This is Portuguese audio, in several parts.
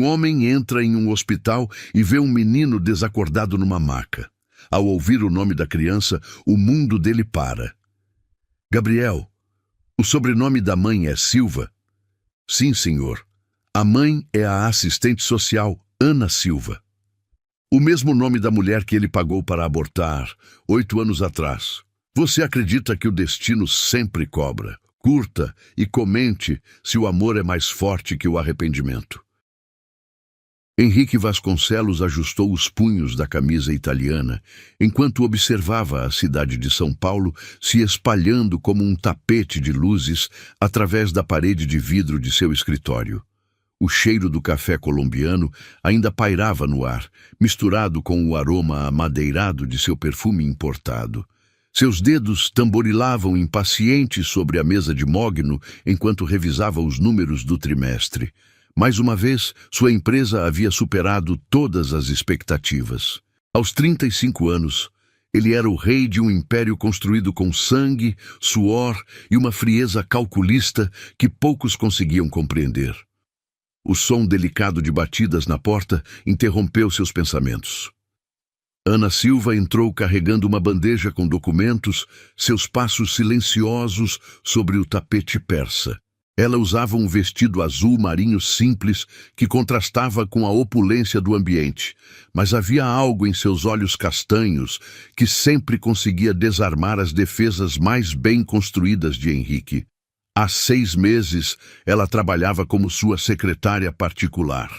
homem entra em um hospital e vê um menino desacordado numa maca. Ao ouvir o nome da criança, o mundo dele para. Gabriel, o sobrenome da mãe é Silva? Sim, senhor. A mãe é a assistente social Ana Silva. O mesmo nome da mulher que ele pagou para abortar 8 anos atrás. Você acredita que o destino sempre cobra? Curta e comente se o amor é mais forte que o arrependimento. Henrique Vasconcelos ajustou os punhos da camisa italiana enquanto observava a cidade de São Paulo se espalhando como um tapete de luzes através da parede de vidro de seu escritório. O cheiro do café colombiano ainda pairava no ar, misturado com o aroma amadeirado de seu perfume importado. Seus dedos tamborilavam impacientes sobre a mesa de mogno enquanto revisava os números do trimestre. Mais uma vez, sua empresa havia superado todas as expectativas. Aos 35 anos, ele era o rei de um império construído com sangue, suor e uma frieza calculista que poucos conseguiam compreender. O som delicado de batidas na porta interrompeu seus pensamentos. Ana Silva entrou carregando uma bandeja com documentos, seus passos silenciosos sobre o tapete persa. Ela usava um vestido azul marinho simples que contrastava com a opulência do ambiente, mas havia algo em seus olhos castanhos que sempre conseguia desarmar as defesas mais bem construídas de Henrique. Há 6 meses, ela trabalhava como sua secretária particular,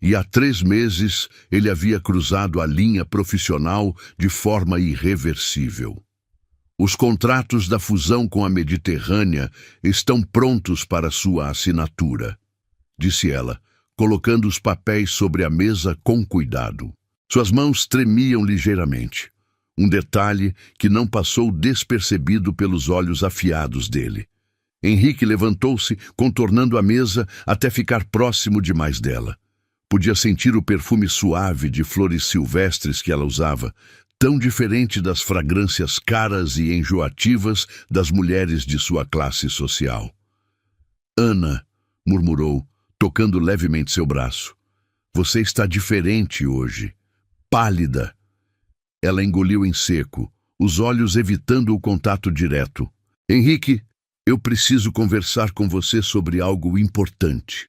e há 3 meses ele havia cruzado a linha profissional de forma irreversível. Os contratos da fusão com a Mediterrânea estão prontos para sua assinatura, disse ela, colocando os papéis sobre a mesa com cuidado. Suas mãos tremiam ligeiramente, um detalhe que não passou despercebido pelos olhos afiados dele. Henrique levantou-se, contornando a mesa até ficar próximo demais dela. Podia sentir o perfume suave de flores silvestres que ela usava, tão diferente das fragrâncias caras e enjoativas das mulheres de sua classe social. Ana, murmurou, tocando levemente seu braço. Você está diferente hoje. Pálida. Ela engoliu em seco, os olhos evitando o contato direto. Henrique, eu preciso conversar com você sobre algo importante.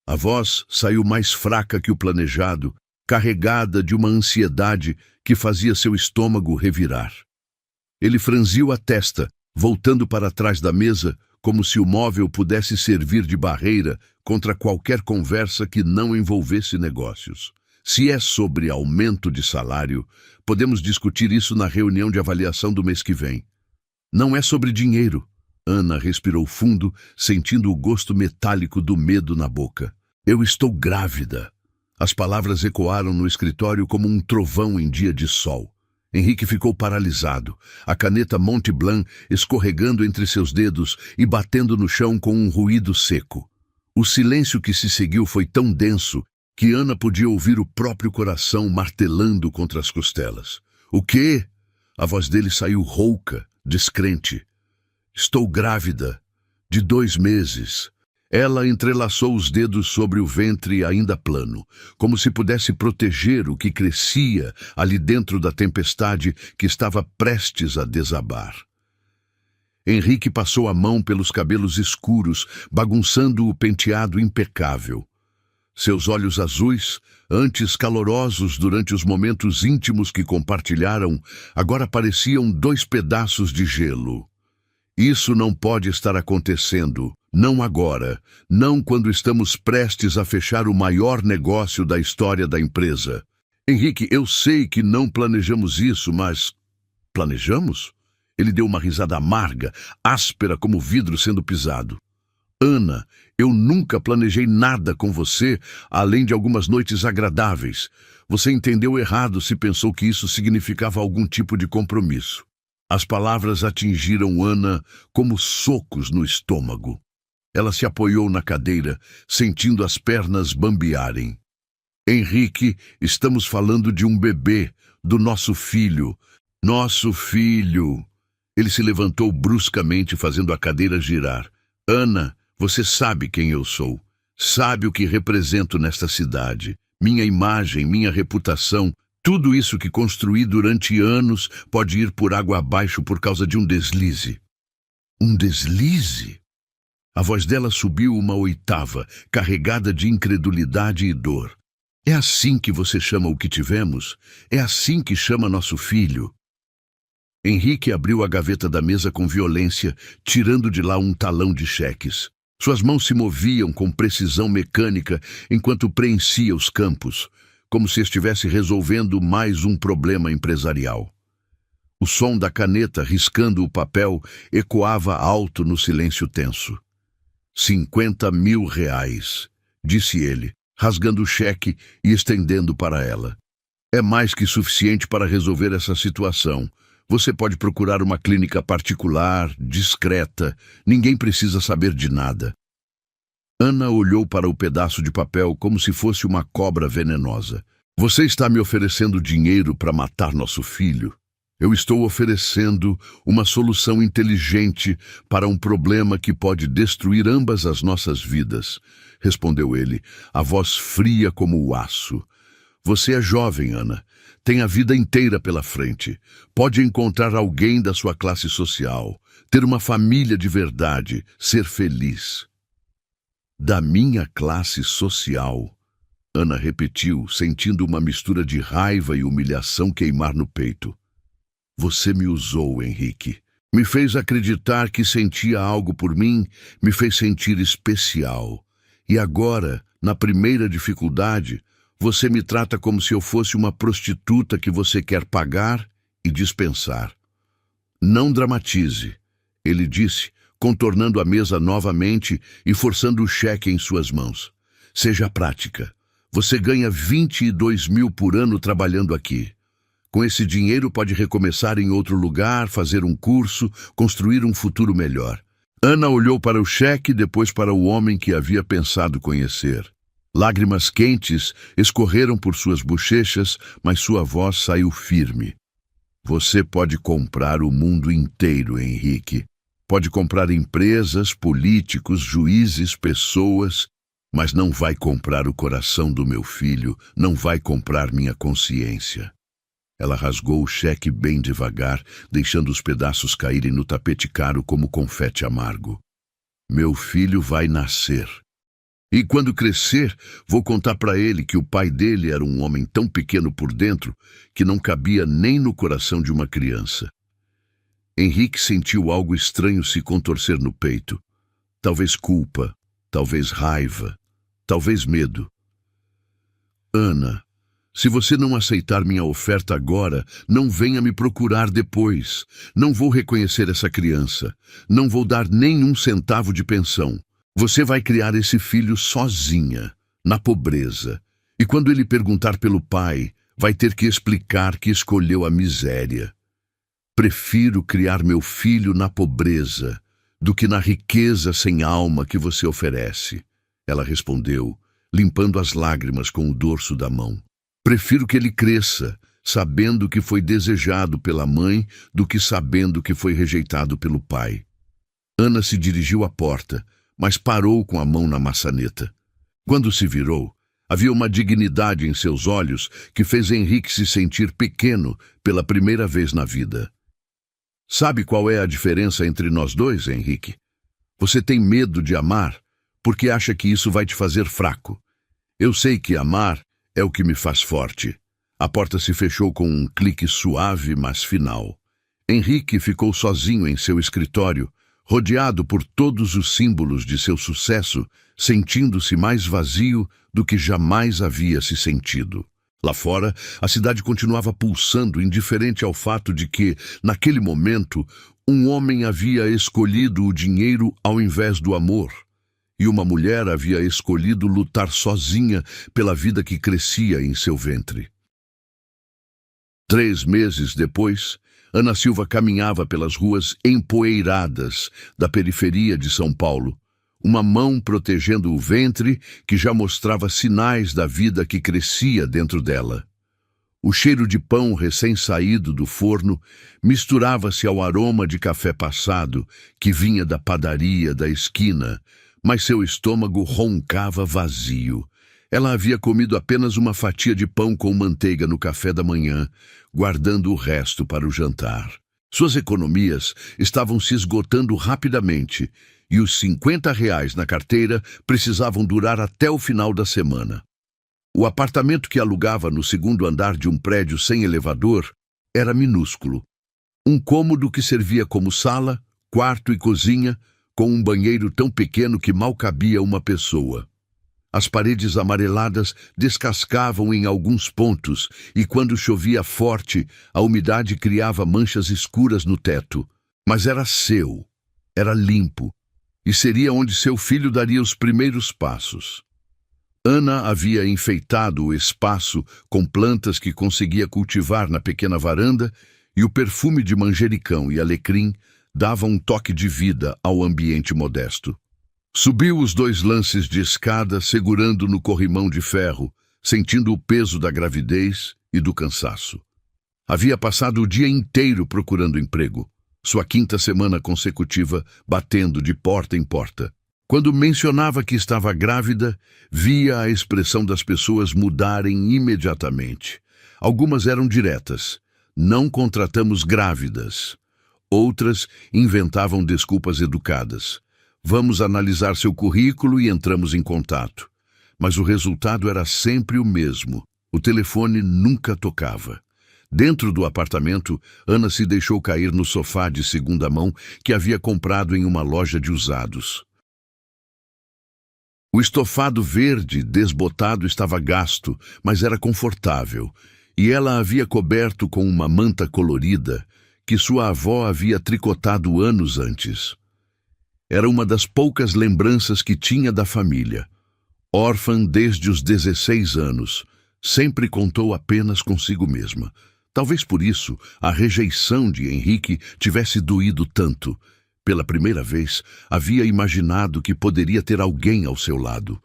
A voz saiu mais fraca que o planejado, carregada de uma ansiedade que fazia seu estômago revirar. Ele franziu a testa, voltando para trás da mesa, como se o móvel pudesse servir de barreira contra qualquer conversa que não envolvesse negócios. Se é sobre aumento de salário, podemos discutir isso na reunião de avaliação do mês que vem. Não é sobre dinheiro. Ana respirou fundo, sentindo o gosto metálico do medo na boca. Eu estou grávida. As palavras ecoaram no escritório como um trovão em dia de sol. Henrique ficou paralisado, a caneta Mont Blanc escorregando entre seus dedos e batendo no chão com um ruído seco. O silêncio que se seguiu foi tão denso que Ana podia ouvir o próprio coração martelando contra as costelas. O quê? A voz dele saiu rouca, descrente. Estou grávida, de 2 meses. Ela entrelaçou os dedos sobre o ventre ainda plano, como se pudesse proteger o que crescia ali dentro da tempestade que estava prestes a desabar. Henrique passou a mão pelos cabelos escuros, bagunçando o penteado impecável. Seus olhos azuis, antes calorosos durante os momentos íntimos que compartilharam, agora pareciam 2 pedaços de gelo. Isso não pode estar acontecendo, não agora, não quando estamos prestes a fechar o maior negócio da história da empresa. Henrique, eu sei que não planejamos isso, mas... Planejamos? Ele deu uma risada amarga, áspera como vidro sendo pisado. Ana, eu nunca planejei nada com você, além de algumas noites agradáveis. Você entendeu errado se pensou que isso significava algum tipo de compromisso. As palavras atingiram Ana como socos no estômago. Ela se apoiou na cadeira, sentindo as pernas bambearem. Henrique, estamos falando de um bebê, do nosso filho. Nosso filho! Ele se levantou bruscamente, fazendo a cadeira girar. Ana, você sabe quem eu sou. Sabe o que represento nesta cidade, minha imagem, minha reputação. Tudo isso que construí durante anos pode ir por água abaixo por causa de um deslize. Um deslize? A voz dela subiu uma oitava, carregada de incredulidade e dor. É assim que você chama o que tivemos? É assim que chama nosso filho? Henrique abriu a gaveta da mesa com violência, tirando de lá um talão de cheques. Suas mãos se moviam com precisão mecânica enquanto preenchia os campos, como se estivesse resolvendo mais um problema empresarial. O som da caneta riscando o papel ecoava alto no silêncio tenso. 50 mil reais, disse ele, rasgando o cheque e estendendo para ela. É mais que suficiente para resolver essa situação. Você pode procurar uma clínica particular, discreta. Ninguém precisa saber de nada. Ana olhou para o pedaço de papel como se fosse uma cobra venenosa. Você está me oferecendo dinheiro para matar nosso filho? Eu estou oferecendo uma solução inteligente para um problema que pode destruir ambas as nossas vidas, respondeu ele, a voz fria como o aço. Você é jovem, Ana. Tem a vida inteira pela frente. Pode encontrar alguém da sua classe social, ter uma família de verdade, ser feliz. Da minha classe social, Ana repetiu, sentindo uma mistura de raiva e humilhação queimar no peito. Você me usou, Henrique. Me fez acreditar que sentia algo por mim, me fez sentir especial. E agora, na primeira dificuldade, você me trata como se eu fosse uma prostituta que você quer pagar e dispensar. Não dramatize, ele disse, contornando a mesa novamente e forçando o cheque em suas mãos. Seja prática. Você ganha 22 mil por ano trabalhando aqui. Com esse dinheiro pode recomeçar em outro lugar, fazer um curso, construir um futuro melhor. Ana olhou para o cheque e depois para o homem que havia pensado conhecer. Lágrimas quentes escorreram por suas bochechas, mas sua voz saiu firme. Você pode comprar o mundo inteiro, Henrique. Pode comprar empresas, políticos, juízes, pessoas, mas não vai comprar o coração do meu filho, não vai comprar minha consciência. Ela rasgou o cheque bem devagar, deixando os pedaços caírem no tapete caro como confete amargo. Meu filho vai nascer. E quando crescer, vou contar para ele que o pai dele era um homem tão pequeno por dentro que não cabia nem no coração de uma criança. Henrique sentiu algo estranho se contorcer no peito. Talvez culpa, talvez raiva, talvez medo. Ana, se você não aceitar minha oferta agora, não venha me procurar depois. Não vou reconhecer essa criança. Não vou dar nem um centavo de pensão. Você vai criar esse filho sozinha, na pobreza. E quando ele perguntar pelo pai, vai ter que explicar que escolheu a miséria. Prefiro criar meu filho na pobreza do que na riqueza sem alma que você oferece. Ela respondeu, limpando as lágrimas com o dorso da mão. Prefiro que ele cresça, sabendo que foi desejado pela mãe, do que sabendo que foi rejeitado pelo pai. Ana se dirigiu à porta, mas parou com a mão na maçaneta. Quando se virou, havia uma dignidade em seus olhos que fez Henrique se sentir pequeno pela primeira vez na vida. Sabe qual é a diferença entre nós dois, Henrique? Você tem medo de amar porque acha que isso vai te fazer fraco. Eu sei que amar é o que me faz forte. A porta se fechou com um clique suave, mas final. Henrique ficou sozinho em seu escritório, rodeado por todos os símbolos de seu sucesso, sentindo-se mais vazio do que jamais havia se sentido. Lá fora, a cidade continuava pulsando, indiferente ao fato de que, naquele momento, um homem havia escolhido o dinheiro ao invés do amor. E uma mulher havia escolhido lutar sozinha pela vida que crescia em seu ventre. 3 meses depois, Ana Silva caminhava pelas ruas empoeiradas da periferia de São Paulo, uma mão protegendo o ventre que já mostrava sinais da vida que crescia dentro dela. O cheiro de pão recém-saído do forno misturava-se ao aroma de café passado que vinha da padaria da esquina, mas seu estômago roncava vazio. Ela havia comido apenas uma fatia de pão com manteiga no café da manhã, guardando o resto para o jantar. Suas economias estavam se esgotando rapidamente e os R$ 50 na carteira precisavam durar até o final da semana. O apartamento que alugava no segundo andar de um prédio sem elevador era minúsculo. Um cômodo que servia como sala, quarto e cozinha, com um banheiro tão pequeno que mal cabia uma pessoa. As paredes amareladas descascavam em alguns pontos e, quando chovia forte, a umidade criava manchas escuras no teto. Mas era seu, era limpo, e seria onde seu filho daria os primeiros passos. Ana havia enfeitado o espaço com plantas que conseguia cultivar na pequena varanda, e o perfume de manjericão e alecrim dava um toque de vida ao ambiente modesto. Subiu os 2 lances de escada, segurando no corrimão de ferro, sentindo o peso da gravidez e do cansaço. Havia passado o dia inteiro procurando emprego, sua 5ª semana consecutiva batendo de porta em porta. Quando mencionava que estava grávida, via a expressão das pessoas mudarem imediatamente. Algumas eram diretas: não contratamos grávidas. Outras inventavam desculpas educadas: vamos analisar seu currículo e entramos em contato. Mas o resultado era sempre o mesmo. O telefone nunca tocava. Dentro do apartamento, Ana se deixou cair no sofá de segunda mão que havia comprado em uma loja de usados. O estofado verde desbotado estava gasto, mas era confortável, e ela havia coberto com uma manta colorida que sua avó havia tricotado anos antes. Era uma das poucas lembranças que tinha da família. Órfã desde os 16 anos, sempre contou apenas consigo mesma. Talvez por isso a rejeição de Henrique tivesse doído tanto. Pela primeira vez, havia imaginado que poderia ter alguém ao seu lado.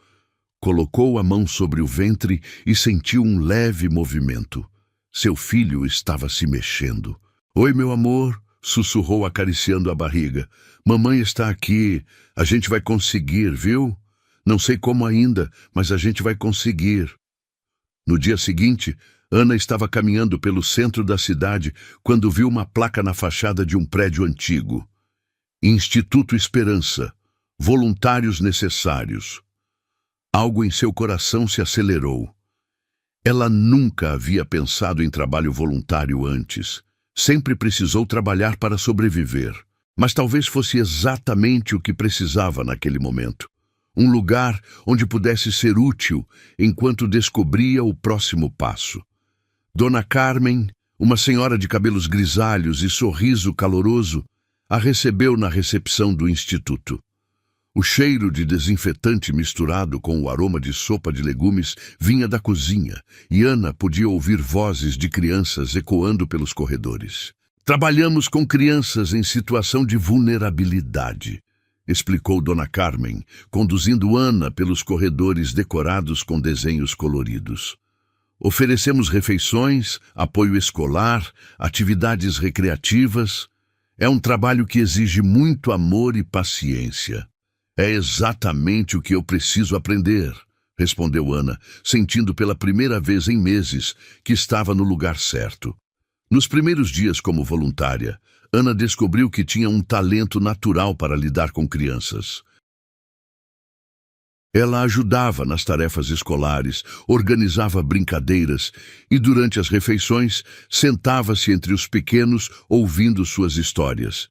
Colocou a mão sobre o ventre e sentiu um leve movimento. Seu filho estava se mexendo. "Oi, meu amor", sussurrou acariciando a barriga. "Mamãe está aqui. A gente vai conseguir, viu? Não sei como ainda, mas a gente vai conseguir." No dia seguinte, Ana estava caminhando pelo centro da cidade quando viu uma placa na fachada de um prédio antigo. Instituto Esperança. Voluntários necessários. Algo em seu coração se acelerou. Ela nunca havia pensado em trabalho voluntário antes. Sempre precisou trabalhar para sobreviver. Mas talvez fosse exatamente o que precisava naquele momento. Um lugar onde pudesse ser útil enquanto descobria o próximo passo. Dona Carmen, uma senhora de cabelos grisalhos e sorriso caloroso, a recebeu na recepção do instituto. O cheiro de desinfetante misturado com o aroma de sopa de legumes vinha da cozinha, e Ana podia ouvir vozes de crianças ecoando pelos corredores. "Trabalhamos com crianças em situação de vulnerabilidade", explicou Dona Carmen, conduzindo Ana pelos corredores decorados com desenhos coloridos. "Oferecemos refeições, apoio escolar, atividades recreativas. É um trabalho que exige muito amor e paciência." "É exatamente o que eu preciso aprender", respondeu Ana, sentindo pela primeira vez em meses que estava no lugar certo. Nos primeiros dias como voluntária, Ana descobriu que tinha um talento natural para lidar com crianças. Ela ajudava nas tarefas escolares, organizava brincadeiras e, durante as refeições, sentava-se entre os pequenos ouvindo suas histórias.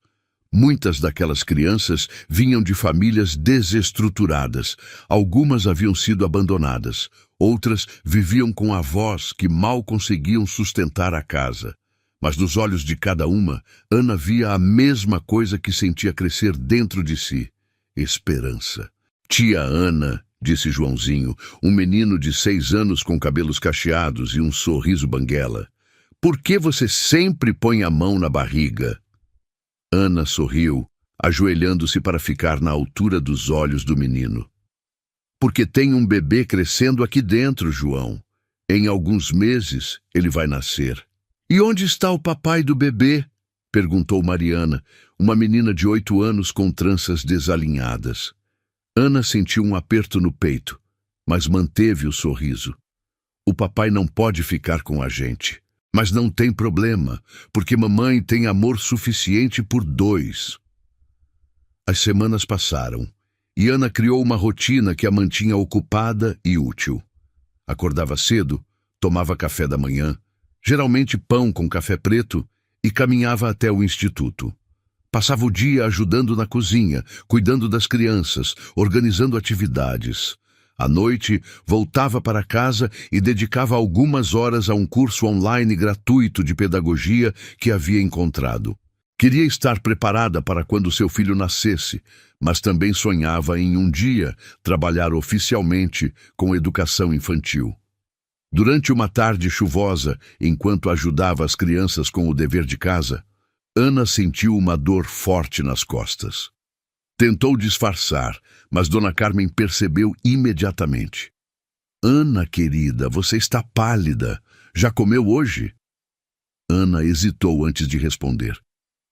Muitas daquelas crianças vinham de famílias desestruturadas. Algumas haviam sido abandonadas. Outras viviam com avós que mal conseguiam sustentar a casa. Mas nos olhos de cada uma, Ana via a mesma coisa que sentia crescer dentro de si: esperança. "Tia Ana", disse Joãozinho, um menino de 6 anos com cabelos cacheados e um sorriso banguela, "por que você sempre põe a mão na barriga?" Ana sorriu, ajoelhando-se para ficar na altura dos olhos do menino. "Porque tem um bebê crescendo aqui dentro, João. Em alguns meses ele vai nascer." "E onde está o papai do bebê?" perguntou Mariana, uma menina de 8 anos com tranças desalinhadas. Ana sentiu um aperto no peito, mas manteve o sorriso. O papai não pode ficar com a gente. Mas não tem problema, porque mamãe tem amor suficiente por 2. As semanas passaram, e Ana criou uma rotina que a mantinha ocupada e útil. Acordava cedo, tomava café da manhã, geralmente pão com café preto, e caminhava até o instituto. Passava o dia ajudando na cozinha, cuidando das crianças, organizando atividades. À noite, voltava para casa e dedicava algumas horas a um curso online gratuito de pedagogia que havia encontrado. Queria estar preparada para quando seu filho nascesse, mas também sonhava em um dia trabalhar oficialmente com educação infantil. Durante uma tarde chuvosa, enquanto ajudava as crianças com o dever de casa, Ana sentiu uma dor forte nas costas. Tentou disfarçar, mas Dona Carmen percebeu imediatamente. Ana, querida, você está pálida. Já comeu hoje? Ana hesitou antes de responder.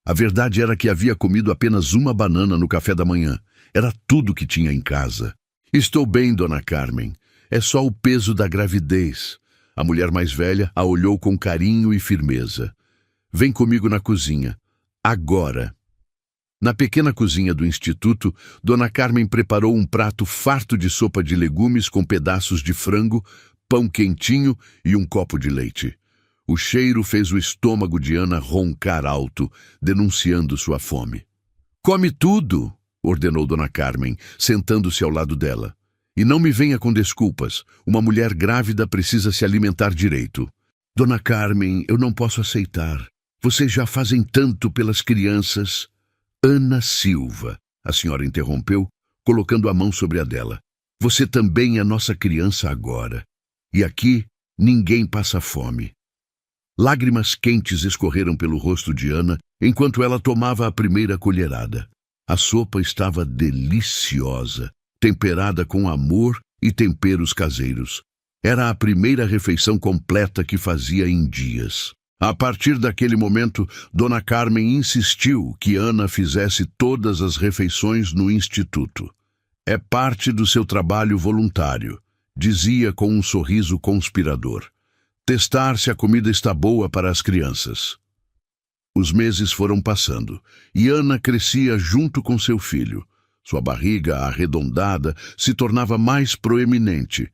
A verdade era que havia comido apenas uma banana no café da manhã. Era tudo que tinha em casa. Estou bem, Dona Carmen. É só o peso da gravidez. A mulher mais velha a olhou com carinho e firmeza. Vem comigo na cozinha. Agora. Na pequena cozinha do instituto, Dona Carmen preparou um prato farto de sopa de legumes com pedaços de frango, pão quentinho e um copo de leite. O cheiro fez o estômago de Ana roncar alto, denunciando sua fome. Come tudo, ordenou Dona Carmen, sentando-se ao lado dela. E não me venha com desculpas. Uma mulher grávida precisa se alimentar direito. Dona Carmen, eu não posso aceitar. Vocês já fazem tanto pelas crianças. Ana Silva, a senhora interrompeu, colocando a mão sobre a dela. Você também é nossa criança agora. E aqui ninguém passa fome. Lágrimas quentes escorreram pelo rosto de Ana enquanto ela tomava a primeira colherada. A sopa estava deliciosa, temperada com amor e temperos caseiros. Era a primeira refeição completa que fazia em dias. A partir daquele momento, Dona Carmen insistiu que Ana fizesse todas as refeições no instituto. É parte do seu trabalho voluntário, dizia com um sorriso conspirador. Testar se a comida está boa para as crianças. Os meses foram passando, e Ana crescia junto com seu filho. Sua barriga arredondada se tornava mais proeminente,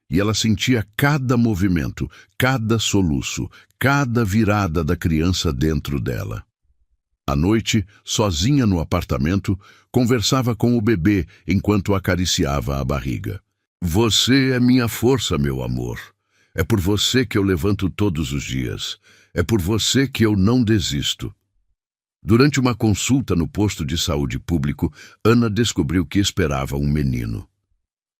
e ela sentia cada movimento, cada soluço, cada virada da criança dentro dela. À noite, sozinha no apartamento, conversava com o bebê enquanto acariciava a barriga. Você é minha força, meu amor. É por você que eu levanto todos os dias. É por você que eu não desisto. Durante uma consulta no posto de saúde público, Ana descobriu que esperava um menino.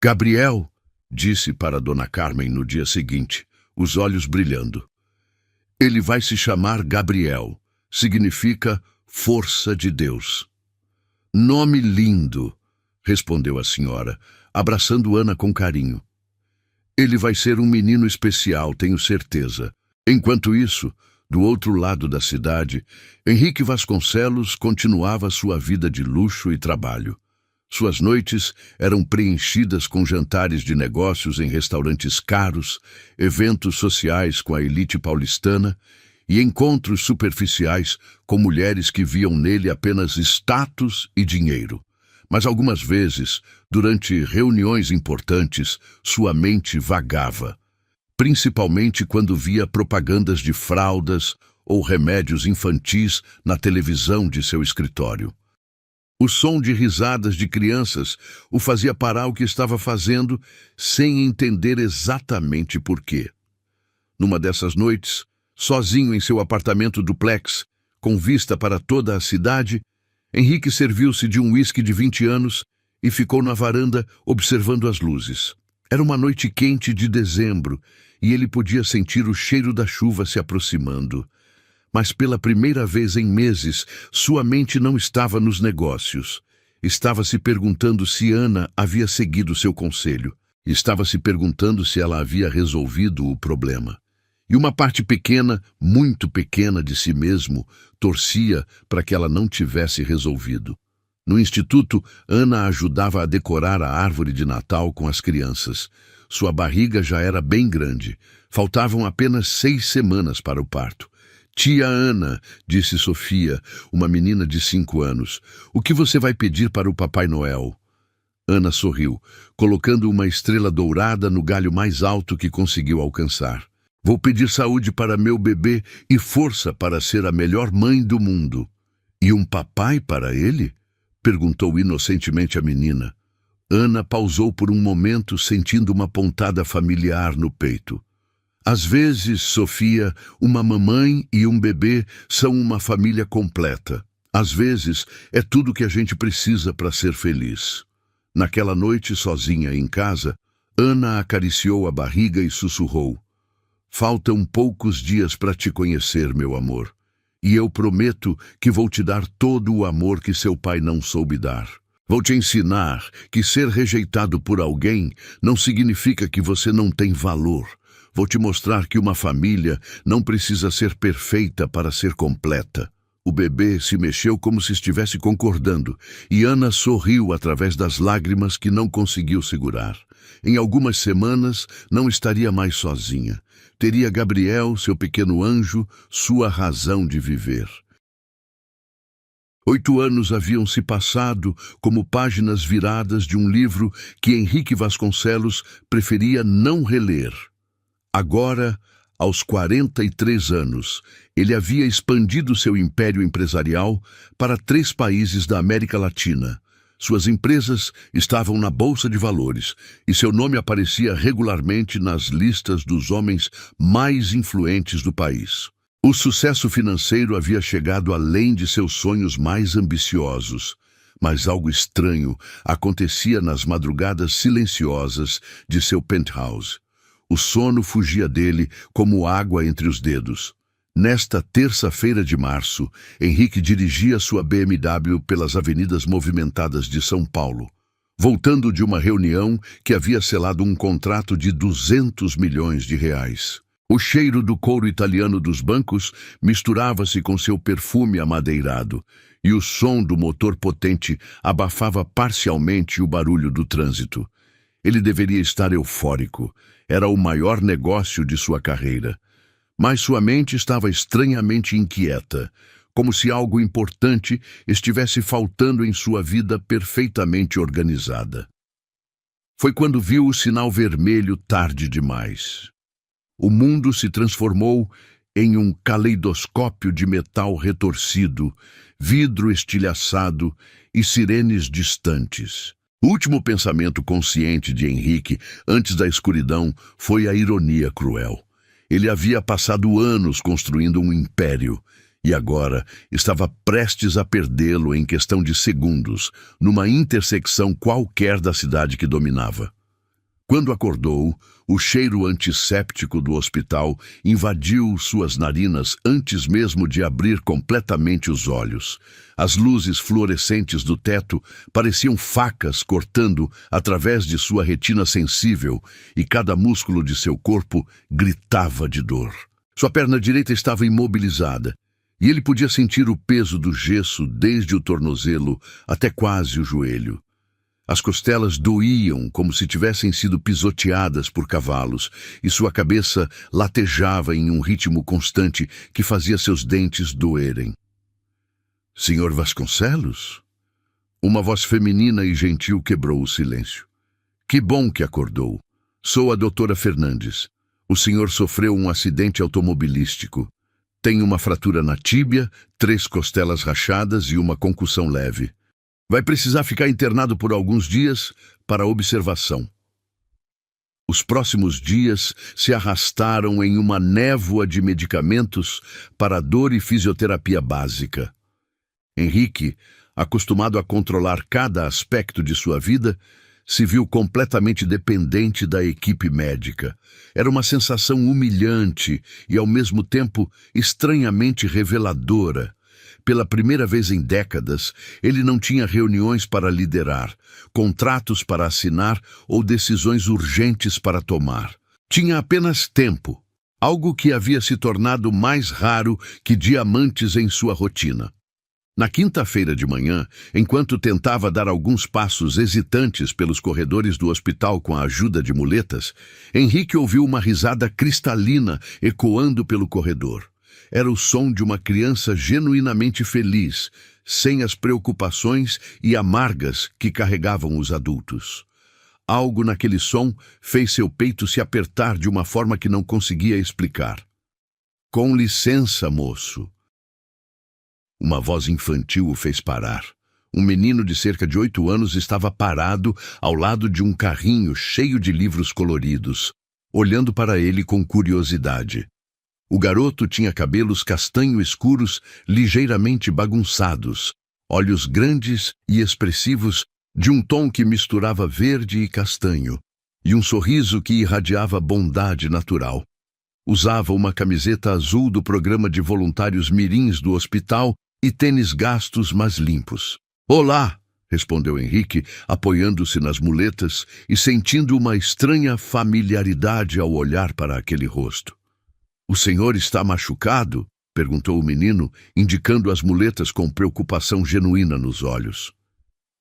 Gabriel, disse para Dona Carmen no dia seguinte, os olhos brilhando. Ele vai se chamar Gabriel. Significa força de Deus. Nome lindo, respondeu a senhora, abraçando Ana com carinho. Ele vai ser um menino especial, tenho certeza. Enquanto isso, do outro lado da cidade, Henrique Vasconcelos continuava sua vida de luxo e trabalho. Suas noites eram preenchidas com jantares de negócios em restaurantes caros, eventos sociais com a elite paulistana e encontros superficiais com mulheres que viam nele apenas status e dinheiro. Mas algumas vezes, durante reuniões importantes, sua mente vagava, principalmente quando via propagandas de fraldas ou remédios infantis na televisão de seu escritório. O som de risadas de crianças o fazia parar o que estava fazendo sem entender exatamente por quê. Numa dessas noites, sozinho em seu apartamento duplex, com vista para toda a cidade, Henrique serviu-se de um uísque de 20 anos e ficou na varanda observando as luzes. Era uma noite quente de dezembro e ele podia sentir o cheiro da chuva se aproximando. Mas pela primeira vez em meses, sua mente não estava nos negócios. Estava se perguntando se Ana havia seguido seu conselho. Estava se perguntando se ela havia resolvido o problema. E uma parte pequena, muito pequena de si mesmo, torcia para que ela não tivesse resolvido. No instituto, Ana ajudava a decorar a árvore de Natal com as crianças. Sua barriga já era bem grande. Faltavam apenas 6 semanas para o parto. Tia Ana, disse Sofia, uma menina de 5 anos, o que você vai pedir para o Papai Noel? Ana sorriu, colocando uma estrela dourada no galho mais alto que conseguiu alcançar. Vou pedir saúde para meu bebê e força para ser a melhor mãe do mundo. E um papai para ele? Perguntou inocentemente a menina. Ana pausou por um momento, sentindo uma pontada familiar no peito. Às vezes, Sofia, uma mamãe e um bebê são uma família completa. Às vezes, é tudo que a gente precisa para ser feliz. Naquela noite, sozinha em casa, Ana acariciou a barriga e sussurrou: faltam poucos dias para te conhecer, meu amor. E eu prometo que vou te dar todo o amor que seu pai não soube dar. Vou te ensinar que ser rejeitado por alguém não significa que você não tem valor. Vou te mostrar que uma família não precisa ser perfeita para ser completa. O bebê se mexeu como se estivesse concordando, e Ana sorriu através das lágrimas que não conseguiu segurar. Em algumas semanas, não estaria mais sozinha. Teria Gabriel, seu pequeno anjo, sua razão de viver. 8 anos haviam se passado como páginas viradas de um livro que Henrique Vasconcelos preferia não reler. Agora, aos 43 anos, ele havia expandido seu império empresarial para 3 países da América Latina. Suas empresas estavam na Bolsa de Valores e seu nome aparecia regularmente nas listas dos homens mais influentes do país. O sucesso financeiro havia chegado além de seus sonhos mais ambiciosos, mas algo estranho acontecia nas madrugadas silenciosas de seu penthouse. O sono fugia dele como água entre os dedos. Nesta terça-feira de março, Henrique dirigia sua BMW pelas avenidas movimentadas de São Paulo, voltando de uma reunião que havia selado um contrato de 200 milhões de reais. O cheiro do couro italiano dos bancos misturava-se com seu perfume amadeirado, e o som do motor potente abafava parcialmente o barulho do trânsito. Ele deveria estar eufórico. Era o maior negócio de sua carreira. Mas sua mente estava estranhamente inquieta, como se algo importante estivesse faltando em sua vida perfeitamente organizada. Foi quando viu o sinal vermelho tarde demais. O mundo se transformou em um caleidoscópio de metal retorcido, vidro estilhaçado e sirenes distantes. O último pensamento consciente de Henrique, antes da escuridão, foi a ironia cruel. Ele havia passado anos construindo um império e agora estava prestes a perdê-lo em questão de segundos, numa intersecção qualquer da cidade que dominava. Quando acordou, o cheiro antisséptico do hospital invadiu suas narinas antes mesmo de abrir completamente os olhos. As luzes fluorescentes do teto pareciam facas cortando através de sua retina sensível e cada músculo de seu corpo gritava de dor. Sua perna direita estava imobilizada e ele podia sentir o peso do gesso desde o tornozelo até quase o joelho. As costelas doíam como se tivessem sido pisoteadas por cavalos, e sua cabeça latejava em um ritmo constante que fazia seus dentes doerem. Senhor Vasconcelos? Uma voz feminina e gentil quebrou o silêncio. Que bom que acordou. Sou a doutora Fernandes. O senhor sofreu um acidente automobilístico. Tem uma fratura na tíbia, 3 costelas rachadas e uma concussão leve. Vai precisar ficar internado por alguns dias para observação. Os próximos dias se arrastaram em uma névoa de medicamentos para dor e fisioterapia básica. Henrique, acostumado a controlar cada aspecto de sua vida, se viu completamente dependente da equipe médica. Era uma sensação humilhante e, ao mesmo tempo, estranhamente reveladora. Pela primeira vez em décadas, ele não tinha reuniões para liderar, contratos para assinar ou decisões urgentes para tomar. Tinha apenas tempo, algo que havia se tornado mais raro que diamantes em sua rotina. Na quinta-feira de manhã, enquanto tentava dar alguns passos hesitantes pelos corredores do hospital com a ajuda de muletas, Henrique ouviu uma risada cristalina ecoando pelo corredor. Era o som de uma criança genuinamente feliz, sem as preocupações e amargas que carregavam os adultos. Algo naquele som fez seu peito se apertar de uma forma que não conseguia explicar. "Com licença, moço." Uma voz infantil o fez parar. Um menino de cerca de 8 anos estava parado ao lado de um carrinho cheio de livros coloridos, olhando para ele com curiosidade. O garoto tinha cabelos castanho escuros, ligeiramente bagunçados, olhos grandes e expressivos, de um tom que misturava verde e castanho, e um sorriso que irradiava bondade natural. Usava uma camiseta azul do programa de voluntários mirins do hospital e tênis gastos, mas limpos. "Olá!" respondeu Henrique, apoiando-se nas muletas e sentindo uma estranha familiaridade ao olhar para aquele rosto. "O senhor está machucado?" perguntou o menino, indicando as muletas com preocupação genuína nos olhos.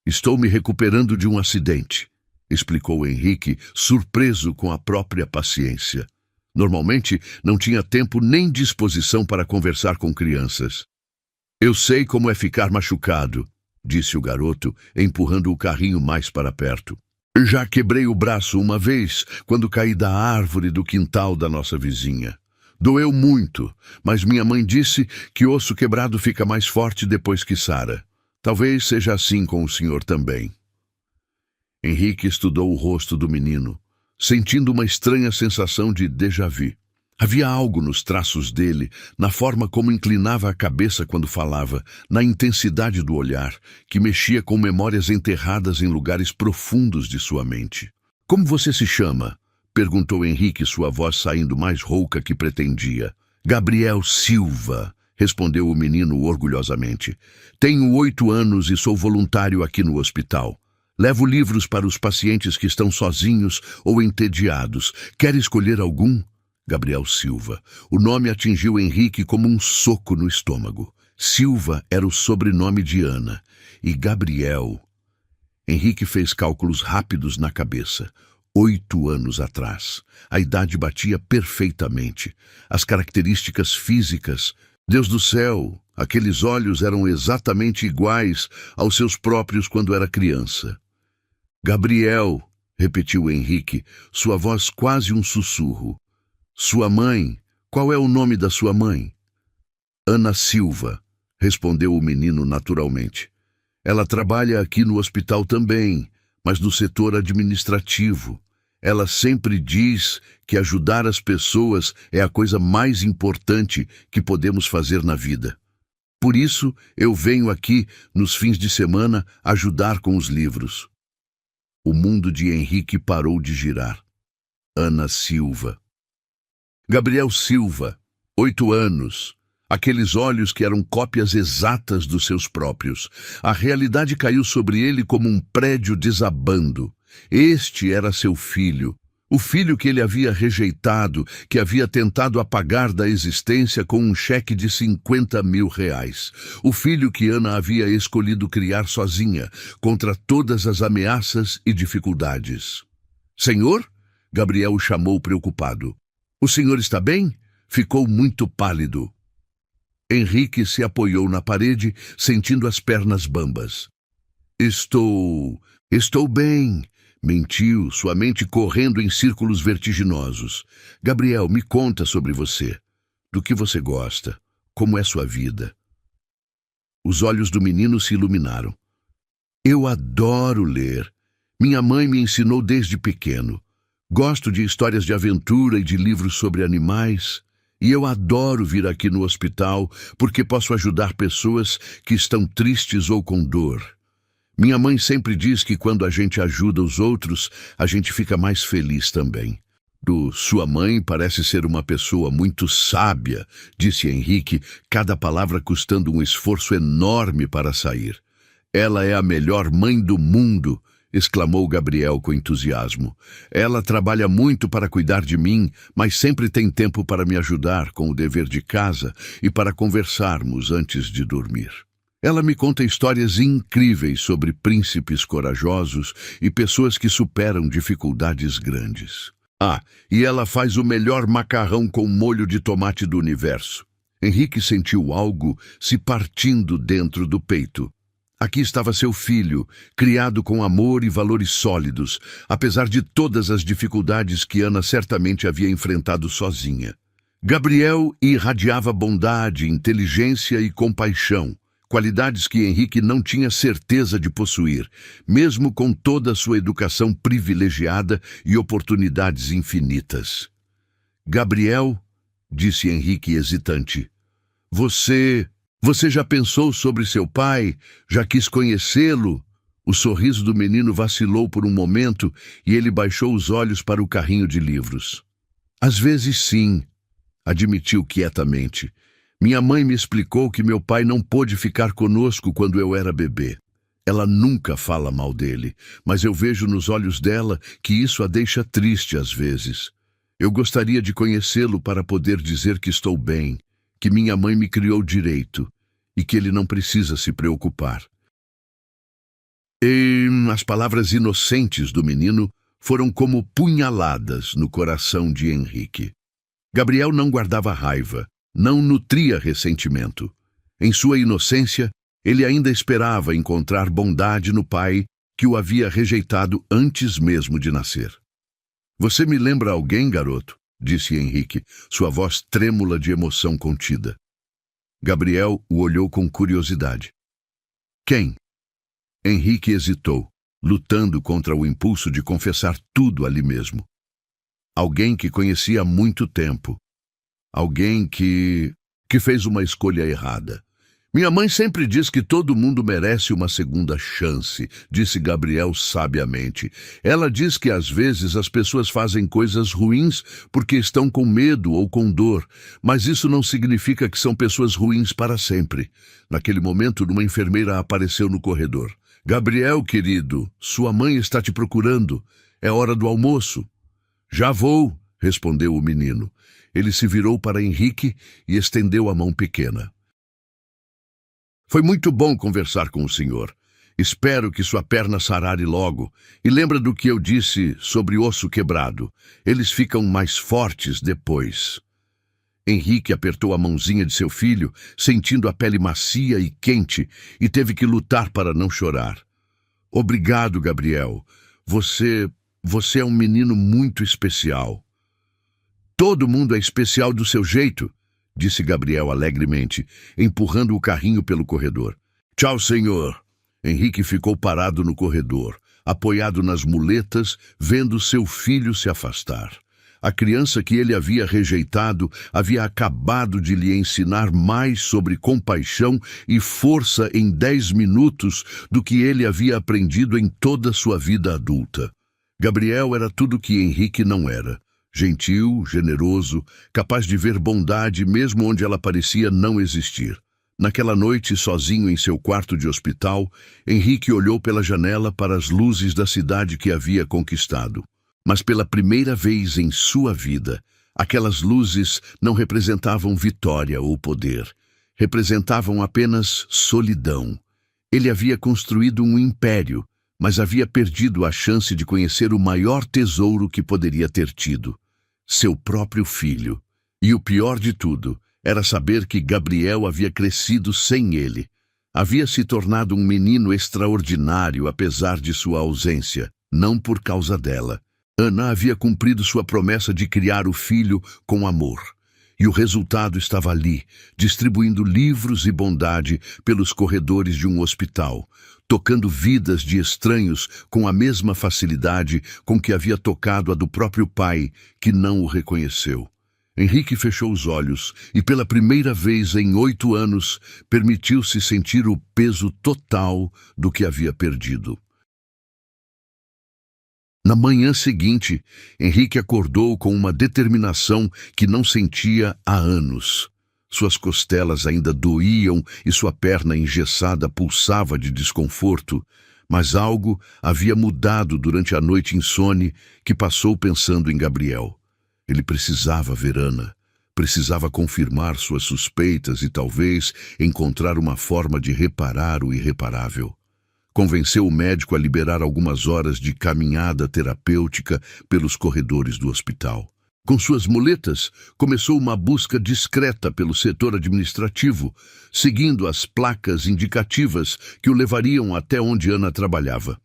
"Estou me recuperando de um acidente", explicou Henrique, surpreso com a própria paciência. Normalmente, não tinha tempo nem disposição para conversar com crianças. "Eu sei como é ficar machucado", disse o garoto, empurrando o carrinho mais para perto. "Já quebrei o braço uma vez, quando caí da árvore do quintal da nossa vizinha. Doeu muito, mas minha mãe disse que osso quebrado fica mais forte depois que sara. Talvez seja assim com o senhor também." Henrique estudou o rosto do menino, sentindo uma estranha sensação de déjà-vu. Havia algo nos traços dele, na forma como inclinava a cabeça quando falava, na intensidade do olhar, que mexia com memórias enterradas em lugares profundos de sua mente. "Como você se chama?" perguntou Henrique, sua voz saindo mais rouca que pretendia. "Gabriel Silva", respondeu o menino orgulhosamente. "Tenho 8 anos e sou voluntário aqui no hospital. Levo livros para os pacientes que estão sozinhos ou entediados. Quer escolher algum?" Gabriel Silva. O nome atingiu Henrique como um soco no estômago. Silva era o sobrenome de Ana. E Gabriel... Henrique fez cálculos rápidos na cabeça. 8 anos atrás. A idade batia perfeitamente. As características físicas... Deus do céu, aqueles olhos eram exatamente iguais aos seus próprios quando era criança. "Gabriel", repetiu Henrique, sua voz quase um sussurro. "Sua mãe, qual é o nome da sua mãe?" "Ana Silva", respondeu o menino naturalmente. "Ela trabalha aqui no hospital também, mas no setor administrativo. Ela sempre diz que ajudar as pessoas é a coisa mais importante que podemos fazer na vida. Por isso, eu venho aqui, nos fins de semana, ajudar com os livros." O mundo de Henrique parou de girar. Ana Silva. Gabriel Silva, 8 anos. Aqueles olhos que eram cópias exatas dos seus próprios. A realidade caiu sobre ele como um prédio desabando. Este era seu filho. O filho que ele havia rejeitado, que havia tentado apagar da existência com um cheque de 50 mil reais. O filho que Ana havia escolhido criar sozinha, contra todas as ameaças e dificuldades. "Senhor?" Gabriel o chamou preocupado. "O senhor está bem?" Ficou muito pálido. Henrique se apoiou na parede, sentindo as pernas bambas. Estou bem", mentiu, sua mente correndo em círculos vertiginosos. "Gabriel, me conta sobre você. Do que você gosta? Como é sua vida?" Os olhos do menino se iluminaram. "Eu adoro ler. Minha mãe me ensinou desde pequeno. Gosto de histórias de aventura e de livros sobre animais. E eu adoro vir aqui no hospital porque posso ajudar pessoas que estão tristes ou com dor. Minha mãe sempre diz que quando a gente ajuda os outros, a gente fica mais feliz também." Sua mãe parece ser uma pessoa muito sábia", disse Henrique, cada palavra custando um esforço enorme para sair. "Ela é a melhor mãe do mundo", exclamou Gabriel com entusiasmo. "Ela trabalha muito para cuidar de mim, mas sempre tem tempo para me ajudar com o dever de casa e para conversarmos antes de dormir." Ela me conta histórias incríveis sobre príncipes corajosos e pessoas que superam dificuldades grandes. Ah, e ela faz o melhor macarrão com molho de tomate do universo. Henrique sentiu algo se partindo dentro do peito. Aqui estava seu filho, criado com amor e valores sólidos, apesar de todas as dificuldades que Ana certamente havia enfrentado sozinha. Gabriel irradiava bondade, inteligência e compaixão, qualidades que Henrique não tinha certeza de possuir, mesmo com toda a sua educação privilegiada e oportunidades infinitas. Gabriel, disse Henrique hesitante, Você já pensou sobre seu pai? Já quis conhecê-lo? O sorriso do menino vacilou por um momento e ele baixou os olhos para o carrinho de livros. Às vezes sim, admitiu quietamente. Minha mãe me explicou que meu pai não pôde ficar conosco quando eu era bebê. Ela nunca fala mal dele, mas eu vejo nos olhos dela que isso a deixa triste às vezes. Eu gostaria de conhecê-lo para poder dizer que estou bem, que minha mãe me criou direito e que ele não precisa se preocupar. E as palavras inocentes do menino foram como punhaladas no coração de Henrique. Gabriel não guardava raiva, não nutria ressentimento. Em sua inocência, ele ainda esperava encontrar bondade no pai que o havia rejeitado antes mesmo de nascer. Você me lembra alguém, garoto? Disse Henrique, sua voz trêmula de emoção contida. Gabriel o olhou com curiosidade. Quem? Henrique hesitou, lutando contra o impulso de confessar tudo ali mesmo. Alguém que conhecia há muito tempo. Alguém que fez uma escolha errada. Minha mãe sempre diz que todo mundo merece uma segunda chance, disse Gabriel sabiamente. Ela diz que às vezes as pessoas fazem coisas ruins porque estão com medo ou com dor, mas isso não significa que são pessoas ruins para sempre. Naquele momento, uma enfermeira apareceu no corredor. Gabriel, querido, sua mãe está te procurando. É hora do almoço. Já vou, respondeu o menino. Ele se virou para Henrique e estendeu a mão pequena. Foi muito bom conversar com o senhor. Espero que sua perna sarare logo. E lembra do que eu disse sobre osso quebrado. Eles ficam mais fortes depois. Henrique apertou a mãozinha de seu filho, sentindo a pele macia e quente, e teve que lutar para não chorar. Obrigado, Gabriel. Você é um menino muito especial. Todo mundo é especial do seu jeito, disse Gabriel alegremente, empurrando o carrinho pelo corredor. Tchau, senhor. Henrique ficou parado no corredor, apoiado nas muletas, vendo seu filho se afastar. A criança que ele havia rejeitado havia acabado de lhe ensinar mais sobre compaixão e força em 10 minutos do que ele havia aprendido em toda sua vida adulta. Gabriel era tudo que Henrique não era. Gentil, generoso, capaz de ver bondade mesmo onde ela parecia não existir. Naquela noite, sozinho em seu quarto de hospital, Henrique olhou pela janela para as luzes da cidade que havia conquistado. Mas pela primeira vez em sua vida, aquelas luzes não representavam vitória ou poder. Representavam apenas solidão. Ele havia construído um império, mas havia perdido a chance de conhecer o maior tesouro que poderia ter tido. Seu próprio filho. E o pior de tudo era saber que Gabriel havia crescido sem ele. Havia se tornado um menino extraordinário apesar de sua ausência, não por causa dela. Ana havia cumprido sua promessa de criar o filho com amor. E o resultado estava ali, distribuindo livros e bondade pelos corredores de um hospital, tocando vidas de estranhos com a mesma facilidade com que havia tocado a do próprio pai, que não o reconheceu. Henrique fechou os olhos e, pela primeira vez em 8 anos, permitiu-se sentir o peso total do que havia perdido. Na manhã seguinte, Henrique acordou com uma determinação que não sentia há anos. Suas costelas ainda doíam e sua perna engessada pulsava de desconforto, mas algo havia mudado durante a noite insone que passou pensando em Gabriel. Ele precisava ver Ana. Precisava confirmar suas suspeitas e talvez encontrar uma forma de reparar o irreparável. Convenceu o médico a liberar algumas horas de caminhada terapêutica pelos corredores do hospital. Com suas muletas, começou uma busca discreta pelo setor administrativo, seguindo as placas indicativas que o levariam até onde Ana trabalhava.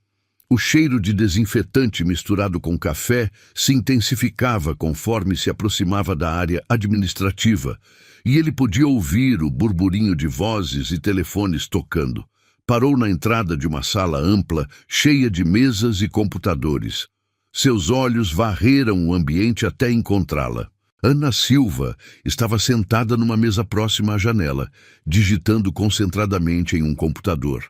O cheiro de desinfetante misturado com café se intensificava conforme se aproximava da área administrativa, e ele podia ouvir o burburinho de vozes e telefones tocando. Parou na entrada de uma sala ampla, cheia de mesas e computadores. Seus olhos varreram o ambiente até encontrá-la. Ana Silva estava sentada numa mesa próxima à janela, digitando concentradamente em um computador.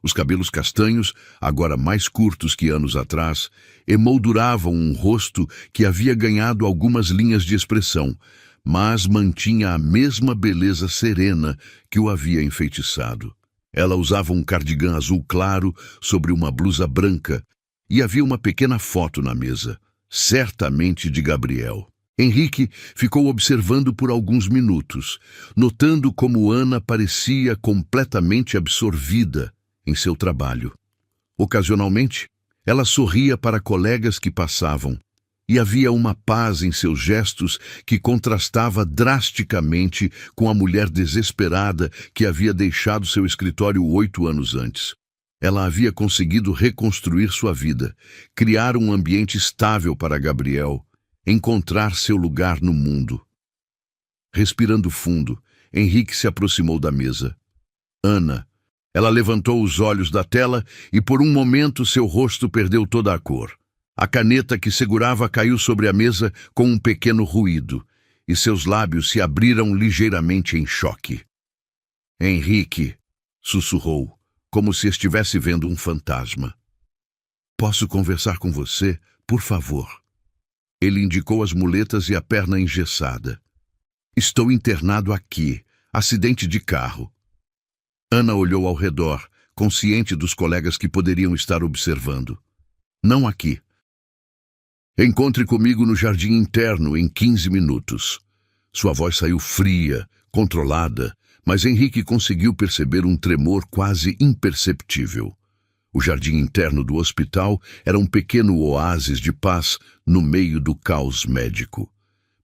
Os cabelos castanhos, agora mais curtos que anos atrás, emolduravam um rosto que havia ganhado algumas linhas de expressão, mas mantinha a mesma beleza serena que o havia enfeitiçado. Ela usava um cardigã azul claro sobre uma blusa branca e havia uma pequena foto na mesa, certamente de Gabriel. Henrique ficou observando por alguns minutos, notando como Ana parecia completamente absorvida em seu trabalho. Ocasionalmente, ela sorria para colegas que passavam, e havia uma paz em seus gestos que contrastava drasticamente com a mulher desesperada que havia deixado seu escritório 8 anos antes. Ela havia conseguido reconstruir sua vida, criar um ambiente estável para Gabriel, encontrar seu lugar no mundo. Respirando fundo, Henrique se aproximou da mesa. Ana. Ela levantou os olhos da tela e por um momento seu rosto perdeu toda a cor. A caneta que segurava caiu sobre a mesa com um pequeno ruído, e seus lábios se abriram ligeiramente em choque. Henrique, sussurrou, como se estivesse vendo um fantasma. Posso conversar com você, por favor? Ele indicou as muletas e a perna engessada. Estou internado aqui, acidente de carro. Ana olhou ao redor, consciente dos colegas que poderiam estar observando. Não aqui. Encontre comigo no jardim interno em 15 minutos. Sua voz saiu fria, controlada, mas Henrique conseguiu perceber um tremor quase imperceptível. O jardim interno do hospital era um pequeno oásis de paz no meio do caos médico.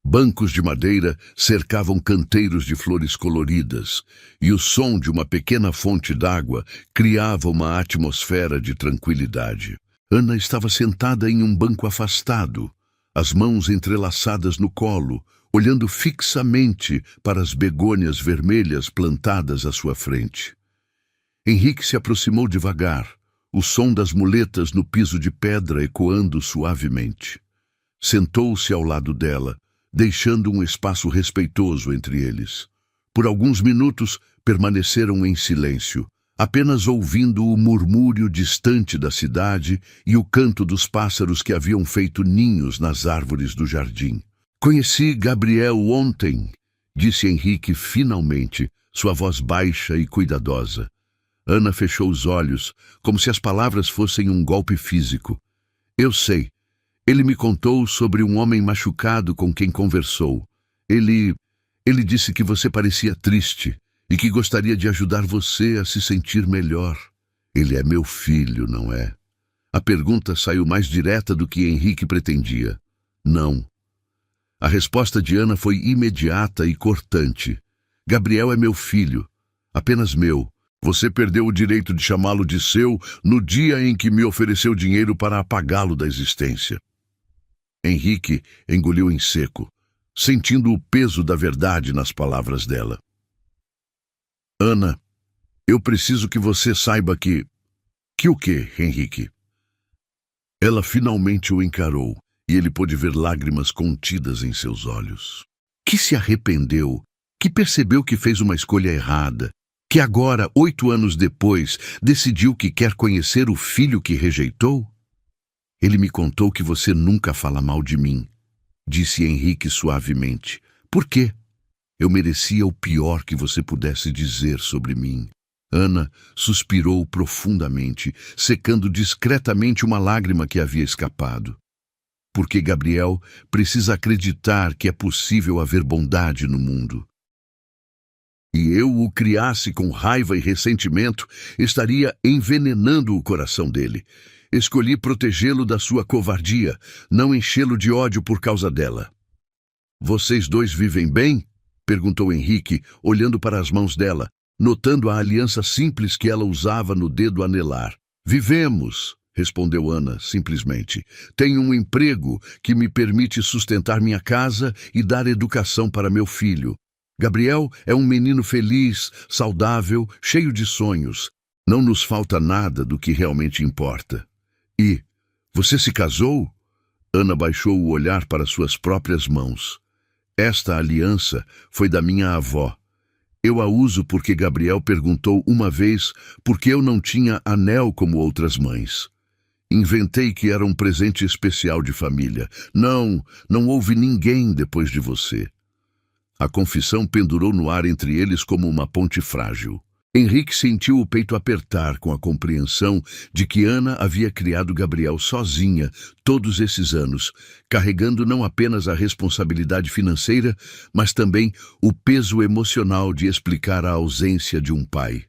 Bancos de madeira cercavam canteiros de flores coloridas, e o som de uma pequena fonte d'água criava uma atmosfera de tranquilidade. Ana estava sentada em um banco afastado, as mãos entrelaçadas no colo, olhando fixamente para as begônias vermelhas plantadas à sua frente. Henrique se aproximou devagar, o som das muletas no piso de pedra ecoando suavemente. Sentou-se ao lado dela, deixando um espaço respeitoso entre eles. Por alguns minutos permaneceram em silêncio, apenas ouvindo o murmúrio distante da cidade e o canto dos pássaros que haviam feito ninhos nas árvores do jardim. Conheci Gabriel ontem, disse Henrique finalmente, sua voz baixa e cuidadosa. Ana fechou os olhos, como se as palavras fossem um golpe físico. Eu sei. Ele me contou sobre um homem machucado com quem conversou. Ele disse que você parecia triste e que gostaria de ajudar você a se sentir melhor. Ele é meu filho, não é? A pergunta saiu mais direta do que Henrique pretendia. Não. A resposta de Ana foi imediata e cortante. Gabriel é meu filho, apenas meu. Você perdeu o direito de chamá-lo de seu no dia em que me ofereceu dinheiro para apagá-lo da existência. Henrique engoliu em seco, sentindo o peso da verdade nas palavras dela. Ana, eu preciso que você saiba que... Que o quê, Henrique? Ela finalmente o encarou, e ele pôde ver lágrimas contidas em seus olhos. Que se arrependeu, que percebeu que fez uma escolha errada, que agora, 8 anos depois, decidiu que quer conhecer o filho que rejeitou? Ele me contou que você nunca fala mal de mim, disse Henrique suavemente. Por quê? Eu merecia o pior que você pudesse dizer sobre mim. Ana suspirou profundamente, secando discretamente uma lágrima que havia escapado. porque Gabriel precisa acreditar que é possível haver bondade no mundo. E eu o criasse com raiva e ressentimento, estaria envenenando o coração dele. Escolhi protegê-lo da sua covardia, não enchê-lo de ódio por causa dela. Vocês dois vivem bem? Perguntou Henrique, olhando para as mãos dela, notando a aliança simples que ela usava no dedo anelar. Vivemos, respondeu Ana, simplesmente. Tenho um emprego que me permite sustentar minha casa e dar educação para meu filho. Gabriel é um menino feliz, saudável, cheio de sonhos. Não nos falta nada do que realmente importa. E, você se casou? Ana baixou o olhar para suas próprias mãos. Esta aliança foi da minha avó. Eu a uso porque Gabriel perguntou uma vez por que eu não tinha anel como outras mães. Inventei que era um presente especial de família. Não houve ninguém depois de você. A confissão pendurou no ar entre eles como uma ponte frágil. Henrique sentiu o peito apertar com a compreensão de que Ana havia criado Gabriel sozinha todos esses anos, carregando não apenas a responsabilidade financeira, mas também o peso emocional de explicar a ausência de um pai.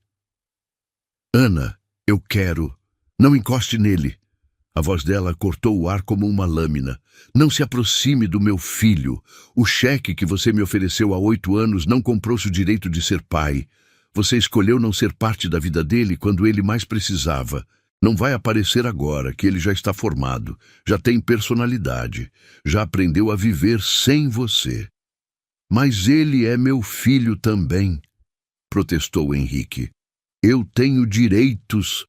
Ana, eu quero. Não encoste nele. A voz dela cortou o ar como uma lâmina. Não se aproxime do meu filho. O cheque que você me ofereceu há 8 anos não comprou-se o direito de ser pai. Você escolheu não ser parte da vida dele quando ele mais precisava. Não vai aparecer agora, que ele já está formado, já tem personalidade, já aprendeu a viver sem você. Mas ele é meu filho também, protestou Henrique. Eu tenho direitos.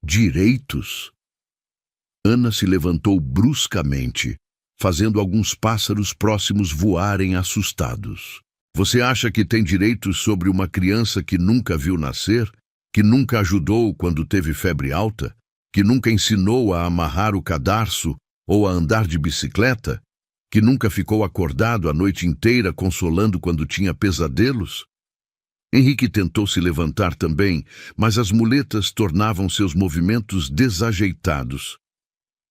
Direitos? Ana se levantou bruscamente, fazendo alguns pássaros próximos voarem assustados. Você acha que tem direitos sobre uma criança que nunca viu nascer, que nunca ajudou quando teve febre alta, que nunca ensinou a amarrar o cadarço ou a andar de bicicleta, que nunca ficou acordado a noite inteira consolando quando tinha pesadelos? Henrique tentou se levantar também, mas as muletas tornavam seus movimentos desajeitados.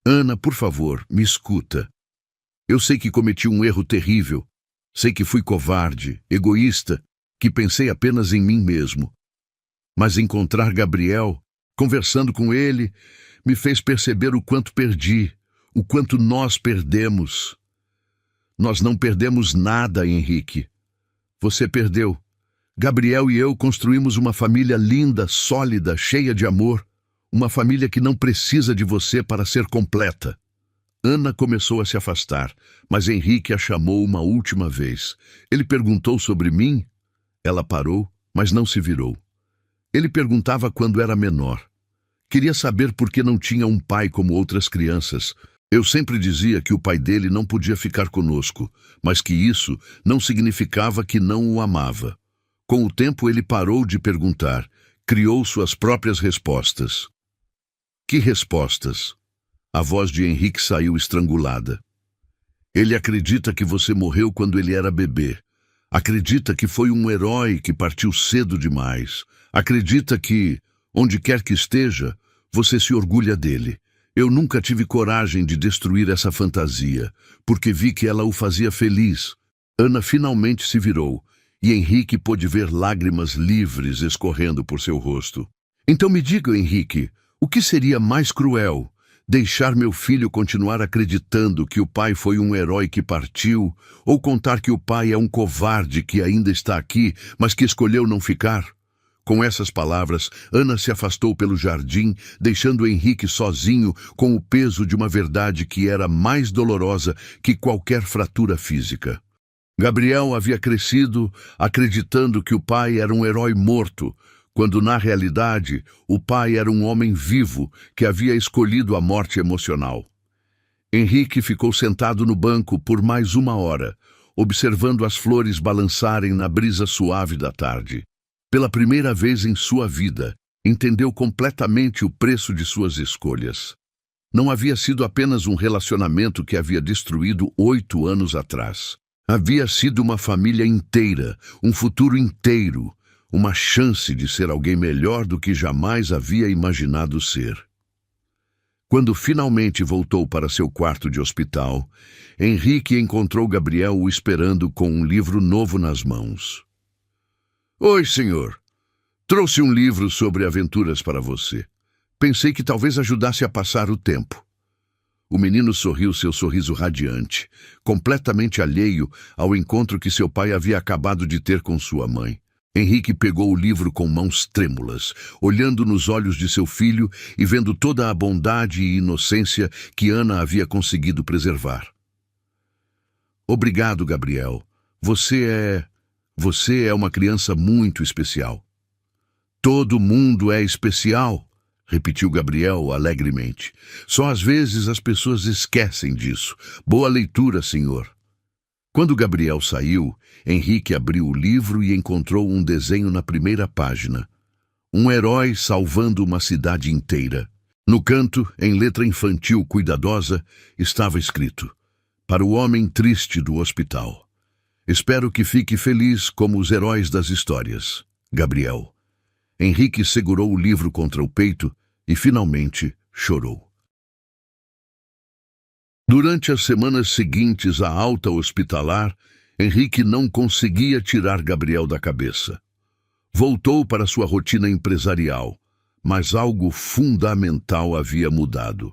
Ana, por favor, me escuta. Eu sei que cometi um erro terrível. Sei que fui covarde, egoísta, que pensei apenas em mim mesmo. Mas encontrar Gabriel, conversando com ele, me fez perceber o quanto perdi, o quanto nós perdemos. Nós não perdemos nada, Henrique. Você perdeu. Gabriel e eu construímos uma família linda, sólida, cheia de amor. Uma família que não precisa de você para ser completa. Ana começou a se afastar, mas Henrique a chamou uma última vez. Ele perguntou sobre mim? Ela parou, mas não se virou. Ele perguntava quando era menor. Queria saber por que não tinha um pai como outras crianças. Eu sempre dizia que o pai dele não podia ficar conosco, mas que isso não significava que não o amava. Com o tempo ele parou de perguntar, criou suas próprias respostas. Que respostas? A voz de Henrique saiu estrangulada. Ele acredita que você morreu quando ele era bebê. Acredita que foi um herói que partiu cedo demais. Acredita que, onde quer que esteja, você se orgulha dele. Eu nunca tive coragem de destruir essa fantasia, porque vi que ela o fazia feliz. Ana finalmente se virou, e Henrique pôde ver lágrimas livres escorrendo por seu rosto. Então me diga, Henrique, o que seria mais cruel? Deixar meu filho continuar acreditando que o pai foi um herói que partiu, ou contar que o pai é um covarde que ainda está aqui, mas que escolheu não ficar? Com essas palavras, Ana se afastou pelo jardim, deixando Henrique sozinho com o peso de uma verdade que era mais dolorosa que qualquer fratura física. Gabriel havia crescido acreditando que o pai era um herói morto, quando na realidade o pai era um homem vivo que havia escolhido a morte emocional. Henrique ficou sentado no banco por mais 1 hora, observando as flores balançarem na brisa suave da tarde. Pela primeira vez em sua vida, entendeu completamente o preço de suas escolhas. Não havia sido apenas um relacionamento que havia destruído 8 anos atrás. Havia sido uma família inteira, um futuro inteiro, uma chance de ser alguém melhor do que jamais havia imaginado ser. Quando finalmente voltou para seu quarto de hospital, Henrique encontrou Gabriel o esperando com um livro novo nas mãos. Oi, senhor. Trouxe um livro sobre aventuras para você. Pensei que talvez ajudasse a passar o tempo. O menino sorriu seu sorriso radiante, completamente alheio ao encontro que seu pai havia acabado de ter com sua mãe. Henrique pegou o livro com mãos trêmulas, olhando nos olhos de seu filho e vendo toda a bondade e inocência que Ana havia conseguido preservar. Obrigado, Gabriel. Você é uma criança muito especial. Todo mundo é especial, repetiu Gabriel alegremente. Só às vezes as pessoas esquecem disso. Boa leitura, senhor. Quando Gabriel saiu, Henrique abriu o livro e encontrou um desenho na primeira página. Um herói salvando uma cidade inteira. No canto, em letra infantil cuidadosa, estava escrito: para o homem triste do hospital. Espero que fique feliz como os heróis das histórias. Gabriel. Henrique segurou o livro contra o peito e finalmente chorou. Durante as semanas seguintes à alta hospitalar, Henrique não conseguia tirar Gabriel da cabeça. Voltou para sua rotina empresarial, mas algo fundamental havia mudado.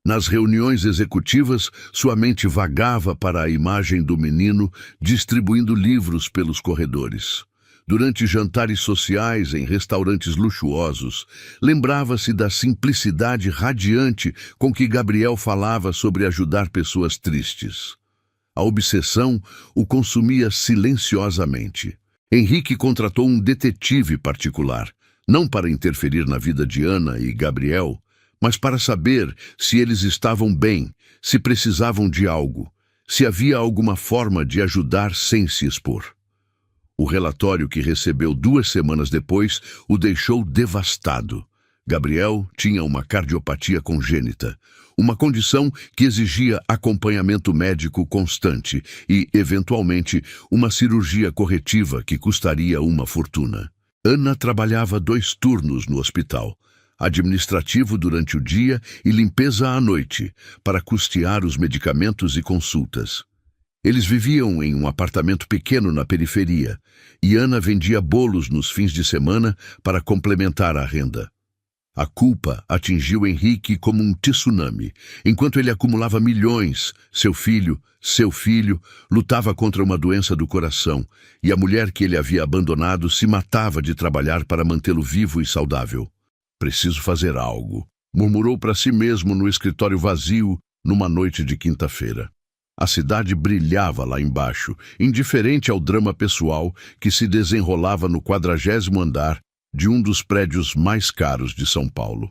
Nas reuniões executivas, sua mente vagava para a imagem do menino distribuindo livros pelos corredores. Durante jantares sociais em restaurantes luxuosos, lembrava-se da simplicidade radiante com que Gabriel falava sobre ajudar pessoas tristes. A obsessão o consumia silenciosamente. Henrique contratou um detetive particular, não para interferir na vida de Ana e Gabriel, mas para saber se eles estavam bem, se precisavam de algo, se havia alguma forma de ajudar sem se expor. O relatório que recebeu 2 semanas depois o deixou devastado. Gabriel tinha uma cardiopatia congênita, uma condição que exigia acompanhamento médico constante e, eventualmente, uma cirurgia corretiva que custaria uma fortuna. Ana trabalhava 2 turnos no hospital, administrativo durante o dia e limpeza à noite, para custear os medicamentos e consultas. Eles viviam em um apartamento pequeno na periferia, e Ana vendia bolos nos fins de semana para complementar a renda. A culpa atingiu Henrique como um tsunami. Enquanto ele acumulava milhões, seu filho, lutava contra uma doença do coração, e a mulher que ele havia abandonado se matava de trabalhar para mantê-lo vivo e saudável. Preciso fazer algo, murmurou para si mesmo no escritório vazio numa noite de quinta-feira. A cidade brilhava lá embaixo, indiferente ao drama pessoal que se desenrolava no 40º andar de um dos prédios mais caros de São Paulo.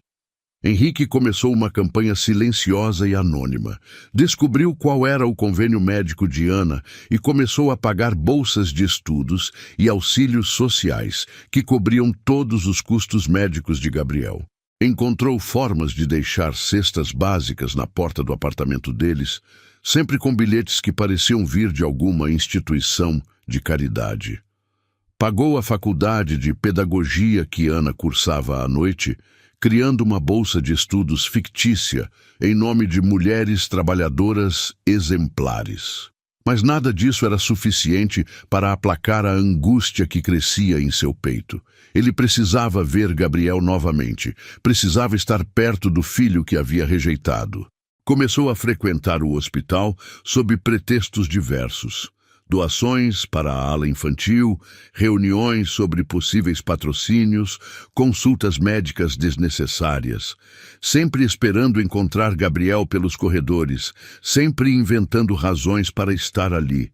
Henrique começou uma campanha silenciosa e anônima. Descobriu qual era o convênio médico de Ana e começou a pagar bolsas de estudos e auxílios sociais que cobriam todos os custos médicos de Gabriel. Encontrou formas de deixar cestas básicas na porta do apartamento deles, sempre com bilhetes que pareciam vir de alguma instituição de caridade. Pagou a faculdade de pedagogia que Ana cursava à noite, criando uma bolsa de estudos fictícia em nome de mulheres trabalhadoras exemplares. Mas nada disso era suficiente para aplacar a angústia que crescia em seu peito. Ele precisava ver Gabriel novamente, precisava estar perto do filho que havia rejeitado. Começou a frequentar o hospital sob pretextos diversos. Doações para a ala infantil, reuniões sobre possíveis patrocínios, consultas médicas desnecessárias. Sempre esperando encontrar Gabriel pelos corredores, sempre inventando razões para estar ali.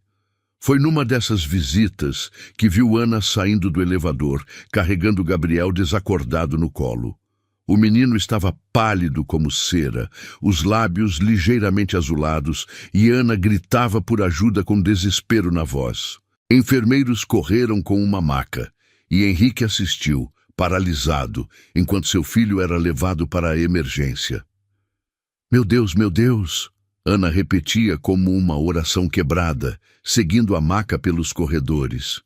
Foi numa dessas visitas que viu Ana saindo do elevador, carregando Gabriel desacordado no colo. O menino estava pálido como cera, os lábios ligeiramente azulados, e Ana gritava por ajuda com desespero na voz. Enfermeiros correram com uma maca, e Henrique assistiu, paralisado, enquanto seu filho era levado para a emergência. Meu Deus! Ana repetia como uma oração quebrada, seguindo a maca pelos corredores.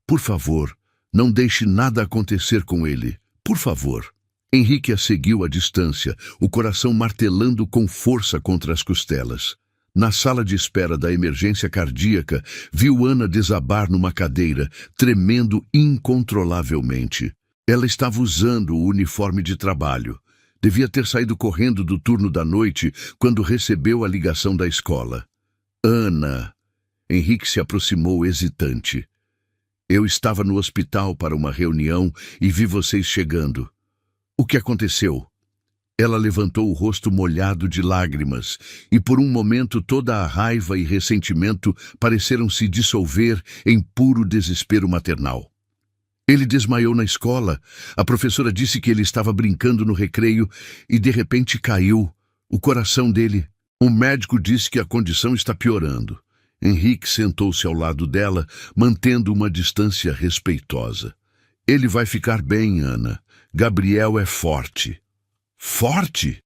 Por favor, não deixe nada acontecer com ele. Por favor. Henrique a seguiu à distância, o coração martelando com força contra as costelas. Na sala de espera da emergência cardíaca, viu Ana desabar numa cadeira, tremendo incontrolavelmente. Ela estava usando o uniforme de trabalho. Devia ter saído correndo do turno da noite quando recebeu a ligação da escola. Ana! Henrique se aproximou hesitante. Eu estava no hospital para uma reunião e vi vocês chegando. O que aconteceu? Ela levantou o rosto molhado de lágrimas, e por um momento toda a raiva e ressentimento pareceram se dissolver em puro desespero maternal. Ele desmaiou na escola. A professora disse que ele estava brincando no recreio e de repente caiu. O coração dele. Um médico disse que a condição está piorando. Henrique sentou-se ao lado dela, mantendo uma distância respeitosa. Ele vai ficar bem, Ana. Gabriel é forte. Forte?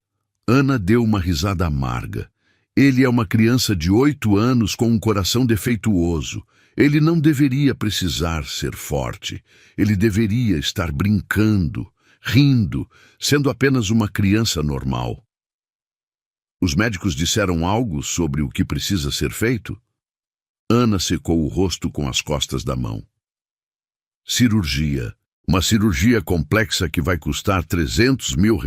Ana deu uma risada amarga. Ele é uma criança de 8 anos com um coração defeituoso. Ele não deveria precisar ser forte. Ele deveria estar brincando, rindo, sendo apenas uma criança normal. Os médicos disseram algo sobre o que precisa ser feito? Ana secou o rosto com as costas da mão. Cirurgia. Uma cirurgia complexa que vai custar R$300 mil.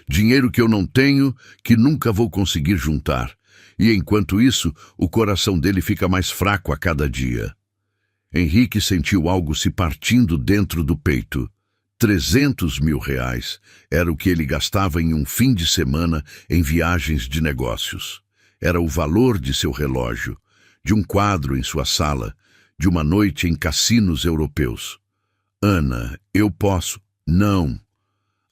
Dinheiro que eu não tenho, que nunca vou conseguir juntar. E enquanto isso, o coração dele fica mais fraco a cada dia. Henrique sentiu algo se partindo dentro do peito. R$300 mil era o que ele gastava em um fim de semana em viagens de negócios. Era o valor de seu relógio, de um quadro em sua sala, de uma noite em cassinos europeus. Ana, eu posso. Não.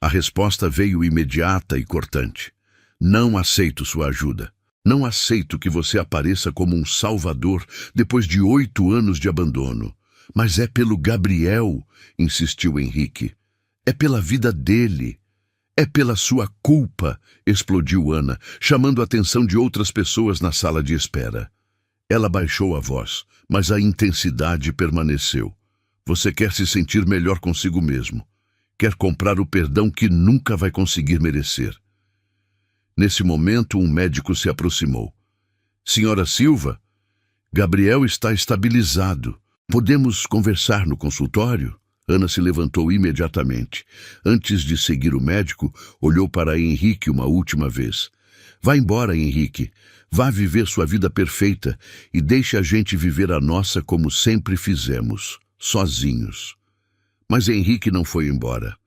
A resposta veio imediata e cortante. Não aceito sua ajuda. Não aceito que você apareça como um salvador depois de 8 anos de abandono. Mas é pelo Gabriel, insistiu Henrique. É pela vida dele. É pela sua culpa, explodiu Ana, chamando a atenção de outras pessoas na sala de espera. Ela baixou a voz, mas a intensidade permaneceu. Você quer se sentir melhor consigo mesmo. Quer comprar o perdão que nunca vai conseguir merecer. Nesse momento, um médico se aproximou. Senhora Silva, Gabriel está estabilizado. Podemos conversar no consultório? Ana se levantou imediatamente. Antes de seguir o médico, olhou para Henrique uma última vez. Vá embora, Henrique. Vá viver sua vida perfeita e deixe a gente viver a nossa como sempre fizemos. Sozinhos. Mas Henrique não foi embora.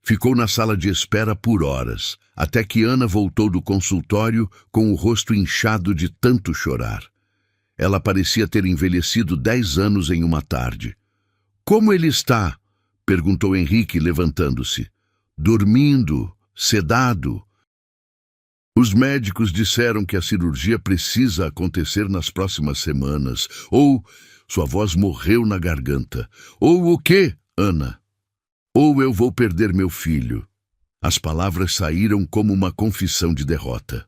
Ficou na sala de espera por horas, até que Ana voltou do consultório com o rosto inchado de tanto chorar. Ela parecia ter envelhecido 10 anos em uma tarde. Como ele está? Perguntou Henrique, levantando-se. Dormindo, sedado. Os médicos disseram que a cirurgia precisa acontecer nas próximas semanas, ou... Sua voz morreu na garganta. Ou o quê, Ana? Ou eu vou perder meu filho. As palavras saíram como uma confissão de derrota.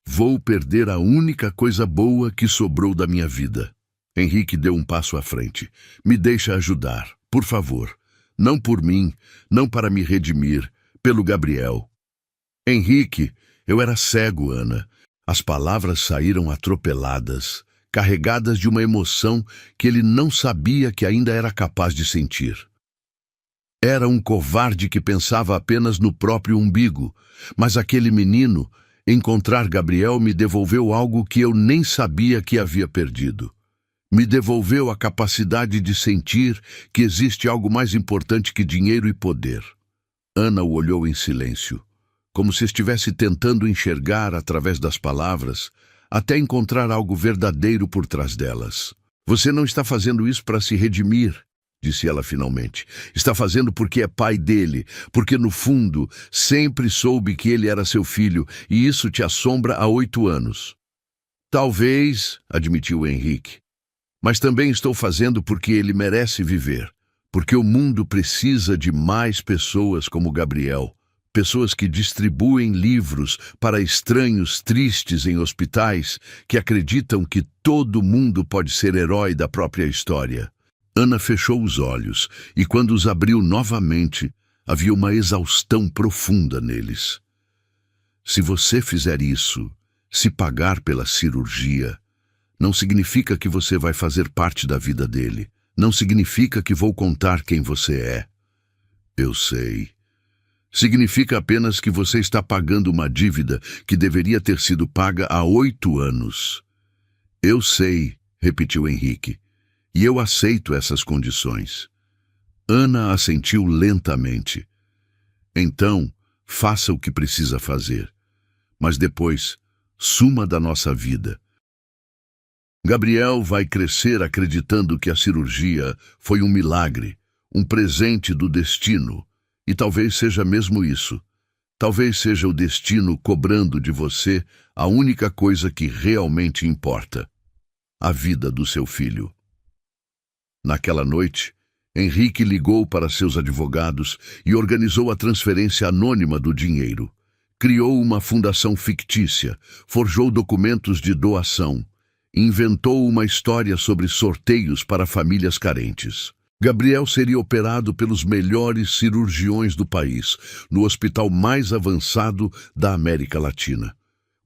Vou perder a única coisa boa que sobrou da minha vida. Henrique deu um passo à frente. Me deixa ajudar, por favor. Não por mim, não para me redimir, pelo Gabriel. Henrique, eu era cego, Ana. As palavras saíram atropeladas, carregadas de uma emoção que ele não sabia que ainda era capaz de sentir. Era um covarde que pensava apenas no próprio umbigo, mas aquele menino, encontrar Gabriel, me devolveu algo que eu nem sabia que havia perdido. Me devolveu a capacidade de sentir que existe algo mais importante que dinheiro e poder. Ana o olhou em silêncio, como se estivesse tentando enxergar através das palavras, até encontrar algo verdadeiro por trás delas. Você não está fazendo isso para se redimir, disse ela finalmente. Está fazendo porque é pai dele, porque no fundo sempre soube que ele era seu filho, e isso te assombra há 8 anos. Talvez, admitiu Henrique, mas também estou fazendo porque ele merece viver, porque o mundo precisa de mais pessoas como Gabriel. Pessoas que distribuem livros para estranhos tristes em hospitais que acreditam que todo mundo pode ser herói da própria história. Ana fechou os olhos e, quando os abriu novamente, Havia uma exaustão profunda neles. Se você fizer isso, se pagar pela cirurgia, não significa que você vai fazer parte da vida dele. Não significa que vou contar quem você é. Eu sei. Significa apenas que você está pagando uma dívida que deveria ter sido paga há 8 anos. Eu sei, repetiu Henrique, e eu aceito essas condições. Ana assentiu lentamente. Então, faça o que precisa fazer. Mas depois, suma da nossa vida. Gabriel vai crescer acreditando que a cirurgia foi um milagre, um presente do destino, e talvez seja mesmo isso. Talvez seja o destino cobrando de você a única coisa que realmente importa: a vida do seu filho. Naquela noite, Henrique ligou para seus advogados e organizou a transferência anônima do dinheiro. Criou uma fundação fictícia, forjou documentos de doação, inventou uma história sobre sorteios para famílias carentes. Gabriel seria operado pelos melhores cirurgiões do país, no hospital mais avançado da América Latina.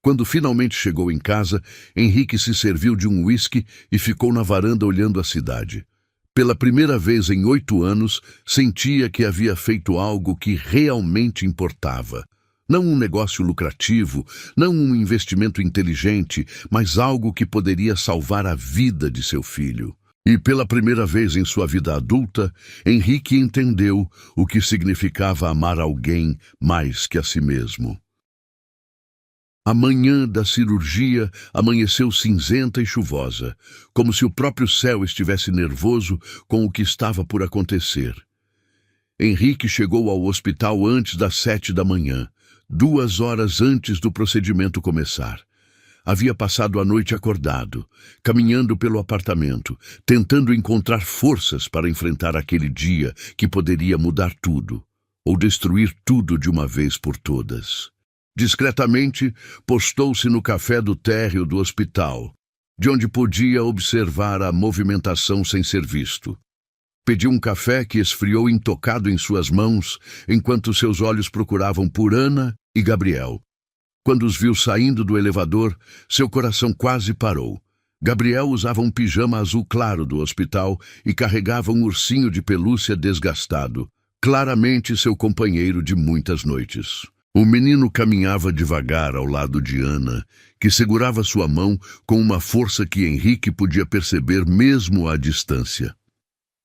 Quando finalmente chegou em casa, Henrique se serviu de um uísque e ficou na varanda olhando a cidade. Pela primeira vez em 8 anos, sentia que havia feito algo que realmente importava. Não um negócio lucrativo, não um investimento inteligente, mas algo que poderia salvar a vida de seu filho. E pela primeira vez em sua vida adulta, Henrique entendeu o que significava amar alguém mais que a si mesmo. A manhã da cirurgia amanheceu cinzenta e chuvosa, como se o próprio céu estivesse nervoso com o que estava por acontecer. Henrique chegou ao hospital antes das 7 da manhã, 2 horas antes do procedimento começar. Havia passado a noite acordado, caminhando pelo apartamento, tentando encontrar forças para enfrentar aquele dia que poderia mudar tudo, ou destruir tudo de uma vez por todas. Discretamente, postou-se no café do térreo do hospital, de onde podia observar a movimentação sem ser visto. Pediu um café que esfriou intocado em suas mãos, enquanto seus olhos procuravam por Ana e Gabriel. Quando os viu saindo do elevador, seu coração quase parou. Gabriel usava um pijama azul claro do hospital e carregava um ursinho de pelúcia desgastado, claramente seu companheiro de muitas noites. O menino caminhava devagar ao lado de Ana, que segurava sua mão com uma força que Henrique podia perceber mesmo à distância.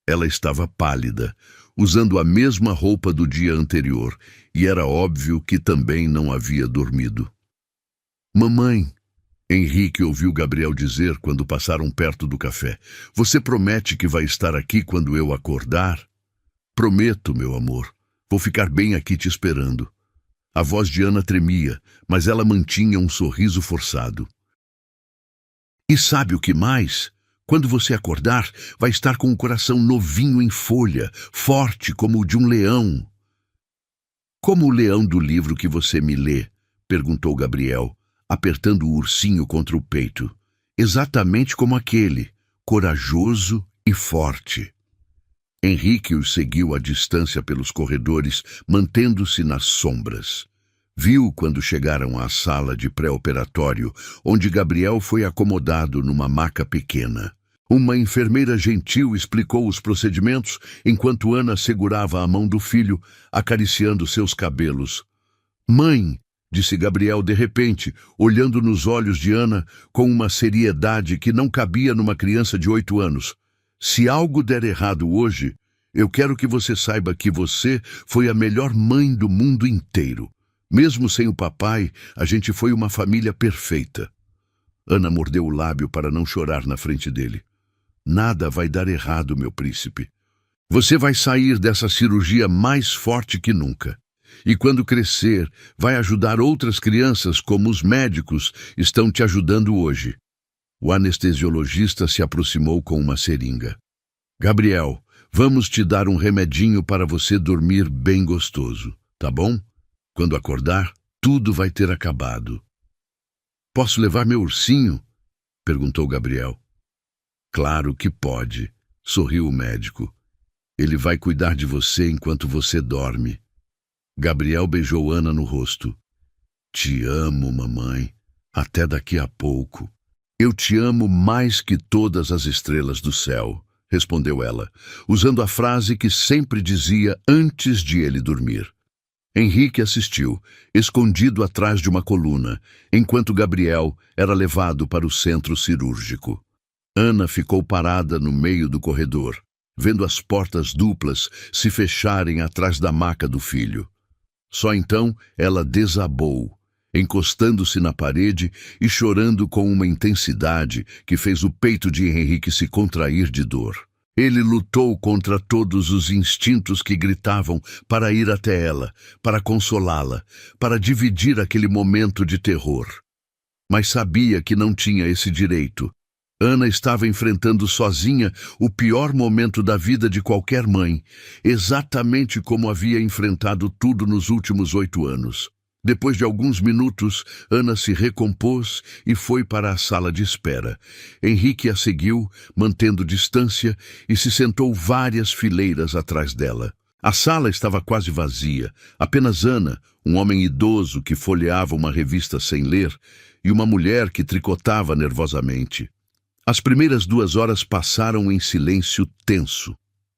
Ela estava pálida, usando a mesma roupa do dia anterior, e era óbvio que também não havia dormido. "Mamãe", Henrique ouviu Gabriel dizer quando passaram perto do café, "você promete que vai estar aqui quando eu acordar?" "Prometo, meu amor. Vou ficar bem aqui te esperando." A voz de Ana tremia, mas ela mantinha um sorriso forçado. "E sabe o que mais? Quando você acordar, vai estar com o coração novinho em folha, forte como o de um leão." "Como o leão do livro que você me lê?" perguntou Gabriel, apertando o ursinho contra o peito. "Exatamente como aquele, corajoso e forte." Henrique os seguiu à distância pelos corredores, mantendo-se nas sombras. Viu quando chegaram à sala de pré-operatório, onde Gabriel foi acomodado numa maca pequena. Uma enfermeira gentil explicou os procedimentos, enquanto Ana segurava a mão do filho, acariciando seus cabelos. "Mãe", disse Gabriel de repente, olhando nos olhos de Ana com uma seriedade que não cabia numa criança de 8 anos. "Se algo der errado hoje, eu quero que você saiba que você foi a melhor mãe do mundo inteiro. Mesmo sem o papai, a gente foi uma família perfeita." Ana mordeu o lábio para não chorar na frente dele. "Nada vai dar errado, meu príncipe. Você vai sair dessa cirurgia mais forte que nunca. E quando crescer, vai ajudar outras crianças como os médicos estão te ajudando hoje." O anestesiologista se aproximou com uma seringa. "Gabriel, vamos te dar um remedinho para você dormir bem gostoso, tá bom? Quando acordar, tudo vai ter acabado." "Posso levar meu ursinho?" perguntou Gabriel. "Claro que pode", sorriu o médico. "Ele vai cuidar de você enquanto você dorme." Gabriel beijou Ana no rosto. Te amo, mamãe. Até daqui a pouco. Eu te amo mais que todas as estrelas do céu, respondeu ela, usando a frase que sempre dizia antes de ele dormir. Henrique assistiu, escondido atrás de uma coluna, enquanto Gabriel era levado para o centro cirúrgico. Ana ficou parada no meio do corredor, vendo as portas duplas se fecharem atrás da maca do filho. Só então ela desabou, encostando-se na parede e chorando com uma intensidade que fez o peito de Henrique se contrair de dor. Ele lutou contra todos os instintos que gritavam para ir até ela, para consolá-la, para dividir aquele momento de terror. Mas sabia que não tinha esse direito. Ana estava enfrentando sozinha o pior momento da vida de qualquer mãe, exatamente como havia enfrentado tudo nos últimos 8 anos. Depois de alguns minutos, Ana se recompôs e foi para a sala de espera. Henrique a seguiu, mantendo distância, e se sentou várias fileiras atrás dela. A sala estava quase vazia. Apenas Ana, um homem idoso que folheava uma revista sem ler, e uma mulher que tricotava nervosamente. As primeiras 2 horas passaram em silêncio tenso.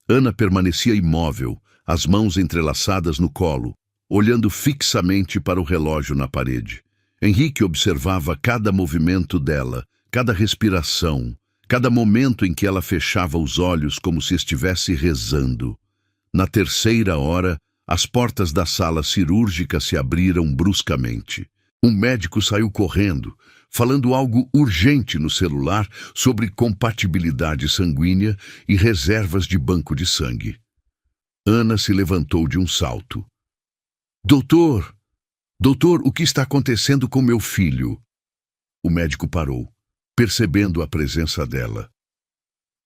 Ana permanecia imóvel, as mãos entrelaçadas no colo, olhando fixamente para o relógio na parede. Henrique observava cada movimento dela, cada respiração, cada momento em que ela fechava os olhos como se estivesse rezando. Na 3ª hora, as portas da sala cirúrgica se abriram bruscamente. Um médico saiu correndo, falando algo urgente no celular sobre compatibilidade sanguínea e reservas de banco de sangue. Ana se levantou de um salto. Doutor, o que está acontecendo com meu filho? O médico parou, percebendo a presença dela.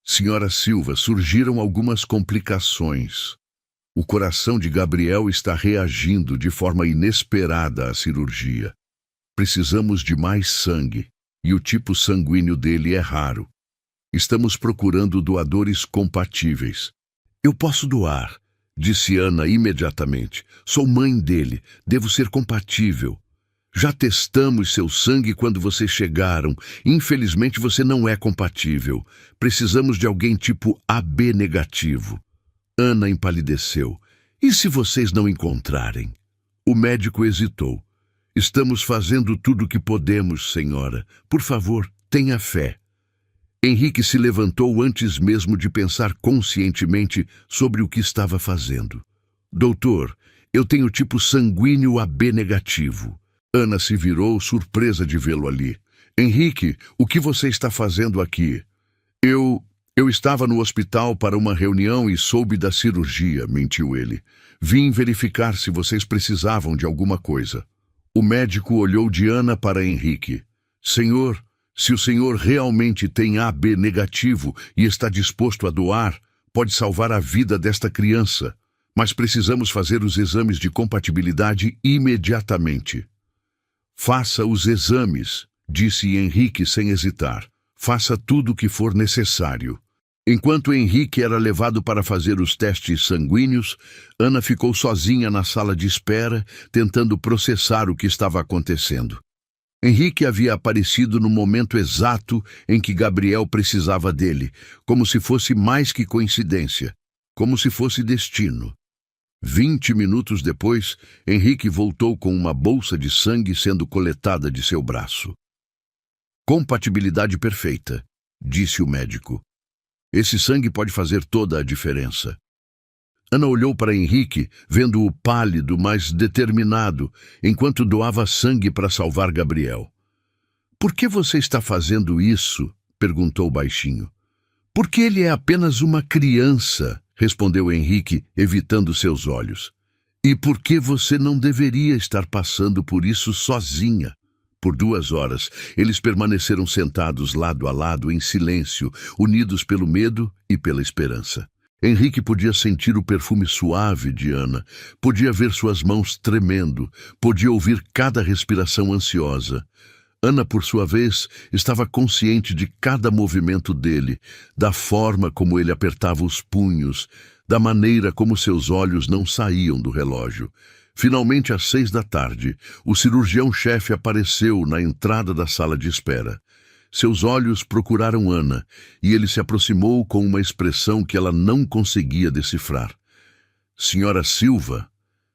Senhora Silva, surgiram algumas complicações. O coração de Gabriel está reagindo de forma inesperada à cirurgia. Precisamos de mais sangue, e o tipo sanguíneo dele é raro. Estamos procurando doadores compatíveis. Eu posso doar, disse Ana imediatamente. Sou mãe dele, devo ser compatível. Já testamos seu sangue quando vocês chegaram. Infelizmente você não é compatível. Precisamos de alguém tipo AB negativo. Ana empalideceu. E se vocês não encontrarem? O médico hesitou. Estamos fazendo tudo o que podemos, senhora. Por favor, tenha fé. Henrique se levantou antes mesmo de pensar conscientemente sobre o que estava fazendo. Doutor, eu tenho tipo sanguíneo AB negativo. Ana se virou, surpresa de vê-lo ali. Henrique, o que você está fazendo aqui? Eu estava no hospital para uma reunião e soube da cirurgia, mentiu ele. Vim verificar se vocês precisavam de alguma coisa. O médico olhou de Ana para Henrique. Senhor, se o senhor realmente tem AB negativo e está disposto a doar, pode salvar a vida desta criança. Mas precisamos fazer os exames de compatibilidade imediatamente. Faça os exames, disse Henrique sem hesitar. Faça tudo o que for necessário. Enquanto Henrique era levado para fazer os testes sanguíneos, Ana ficou sozinha na sala de espera, tentando processar o que estava acontecendo. Henrique havia aparecido no momento exato em que Gabriel precisava dele, como se fosse mais que coincidência, como se fosse destino. 20 minutos depois, Henrique voltou com uma bolsa de sangue sendo coletada de seu braço. Compatibilidade perfeita, disse o médico. Esse sangue pode fazer toda a diferença. Ana olhou para Henrique, vendo-o pálido, mas determinado, enquanto doava sangue para salvar Gabriel. Por que você está fazendo isso? Perguntou baixinho. Porque ele é apenas uma criança, respondeu Henrique, evitando seus olhos. E por que você não deveria estar passando por isso sozinha? Por 2 horas, eles permaneceram sentados lado a lado em silêncio, unidos pelo medo e pela esperança. Henrique podia sentir o perfume suave de Ana, podia ver suas mãos tremendo, podia ouvir cada respiração ansiosa. Ana, por sua vez, estava consciente de cada movimento dele, da forma como ele apertava os punhos, da maneira como seus olhos não saíam do relógio. Finalmente, às 6 da tarde, o cirurgião-chefe apareceu na entrada da sala de espera. Seus olhos procuraram Ana, e ele se aproximou com uma expressão que ela não conseguia decifrar. Senhora Silva?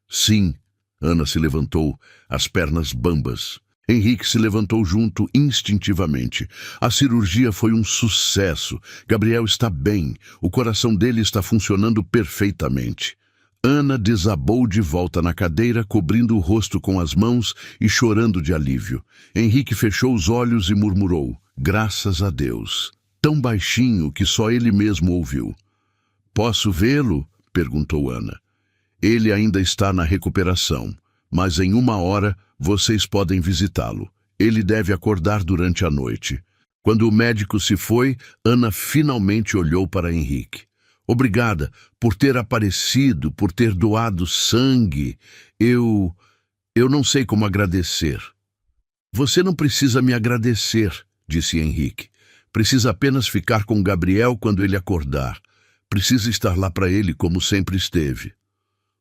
Sim. Ana se levantou, as pernas bambas. Henrique se levantou junto instintivamente. A cirurgia foi um sucesso. Gabriel está bem. O coração dele está funcionando perfeitamente. Ana desabou de volta na cadeira, cobrindo o rosto com as mãos e chorando de alívio. Henrique fechou os olhos e murmurou, graças a Deus, tão baixinho que só ele mesmo ouviu. Posso vê-lo? Perguntou Ana. Ele ainda está na recuperação, mas em 1 hora vocês podem visitá-lo. Ele deve acordar durante a noite. Quando o médico se foi, Ana finalmente olhou para Henrique. Obrigada por ter aparecido, por ter doado sangue. Eu não sei como agradecer. Você não precisa me agradecer, disse Henrique. Precisa apenas ficar com Gabriel quando ele acordar. Precisa estar lá para ele como sempre esteve.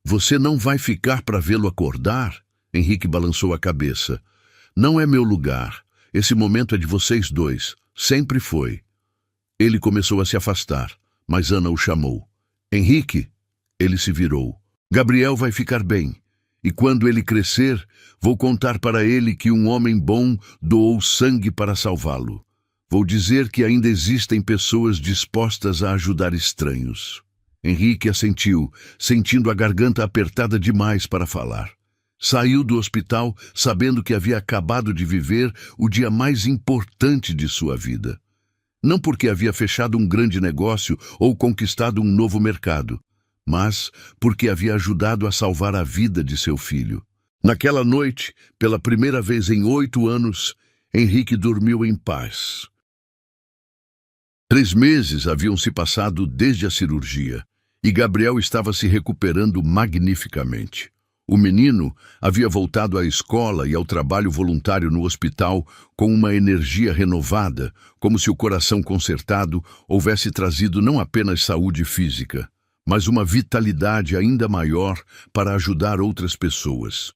Você não vai ficar para vê-lo acordar? Henrique balançou a cabeça. Não é meu lugar. Esse momento é de vocês dois. Sempre foi. Ele começou a se afastar, mas Ana o chamou. Henrique? Ele se virou. Gabriel vai ficar bem. E quando ele crescer, vou contar para ele que um homem bom doou sangue para salvá-lo. Vou dizer que ainda existem pessoas dispostas a ajudar estranhos. Henrique assentiu, sentindo a garganta apertada demais para falar. Saiu do hospital sabendo que havia acabado de viver o dia mais importante de sua vida. Não porque havia fechado um grande negócio ou conquistado um novo mercado, mas porque havia ajudado a salvar a vida de seu filho. Naquela noite, pela primeira vez em 8 anos, Henrique dormiu em paz. 3 meses haviam se passado desde a cirurgia, e Gabriel estava se recuperando magnificamente. O menino havia voltado à escola e ao trabalho voluntário no hospital com uma energia renovada, como se o coração consertado houvesse trazido não apenas saúde física, mas uma vitalidade ainda maior para ajudar outras pessoas.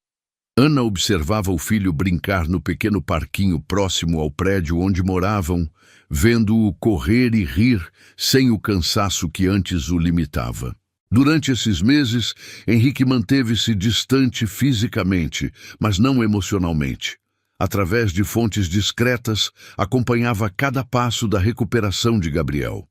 Ana observava o filho brincar no pequeno parquinho próximo ao prédio onde moravam, vendo-o correr e rir sem o cansaço que antes o limitava. Durante esses meses, Henrique manteve-se distante fisicamente, mas não emocionalmente. Através de fontes discretas, acompanhava cada passo da recuperação de Gabriel.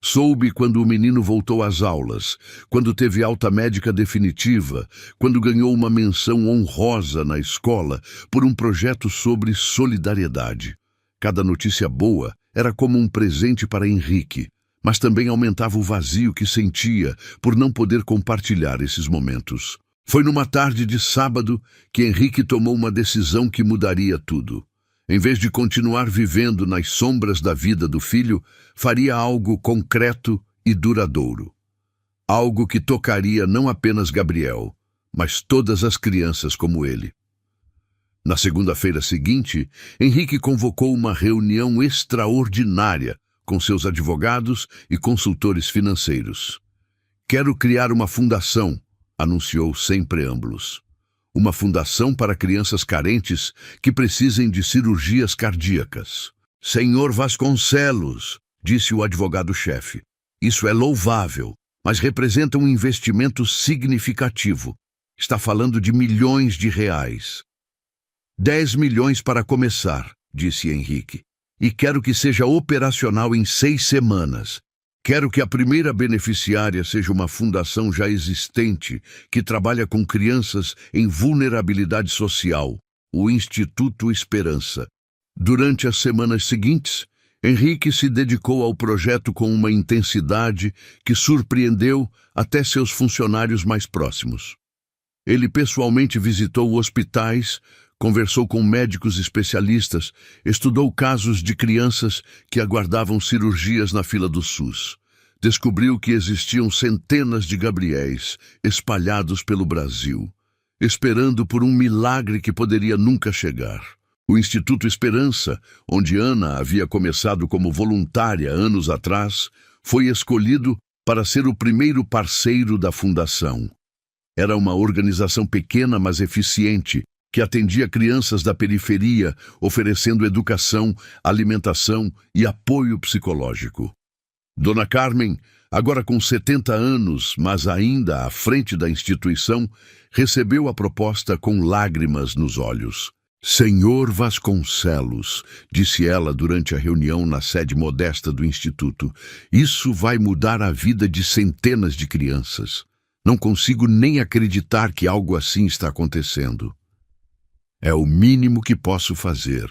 Soube quando o menino voltou às aulas, quando teve alta médica definitiva, quando ganhou uma menção honrosa na escola por um projeto sobre solidariedade. Cada notícia boa era como um presente para Henrique, mas também aumentava o vazio que sentia por não poder compartilhar esses momentos. Foi numa tarde de sábado que Henrique tomou uma decisão que mudaria tudo. Em vez de continuar vivendo nas sombras da vida do filho, faria algo concreto e duradouro. Algo que tocaria não apenas Gabriel, mas todas as crianças como ele. Na segunda-feira seguinte, Henrique convocou uma reunião extraordinária com seus advogados e consultores financeiros. Quero criar uma fundação, anunciou sem preâmbulos. Uma fundação para crianças carentes que precisem de cirurgias cardíacas. Senhor Vasconcelos, disse o advogado-chefe, isso é louvável, mas representa um investimento significativo. Está falando de milhões de reais. 10 milhões para começar, disse Henrique. E quero que seja operacional em 6 semanas. Quero que a primeira beneficiária seja uma fundação já existente que trabalha com crianças em vulnerabilidade social, o Instituto Esperança. Durante as semanas seguintes, Henrique se dedicou ao projeto com uma intensidade que surpreendeu até seus funcionários mais próximos. Ele pessoalmente visitou hospitais, conversou com médicos especialistas, estudou casos de crianças que aguardavam cirurgias na fila do SUS. Descobriu que existiam centenas de Gabriéis espalhados pelo Brasil, esperando por um milagre que poderia nunca chegar. O Instituto Esperança, onde Ana havia começado como voluntária anos atrás, foi escolhido para ser o primeiro parceiro da fundação. Era uma organização pequena, mas eficiente, que atendia crianças da periferia, oferecendo educação, alimentação e apoio psicológico. Dona Carmen, agora com 70 anos, mas ainda à frente da instituição, recebeu a proposta com lágrimas nos olhos. Senhor Vasconcelos, disse ela durante a reunião na sede modesta do Instituto, isso vai mudar a vida de centenas de crianças. Não consigo nem acreditar que algo assim está acontecendo. É o mínimo que posso fazer,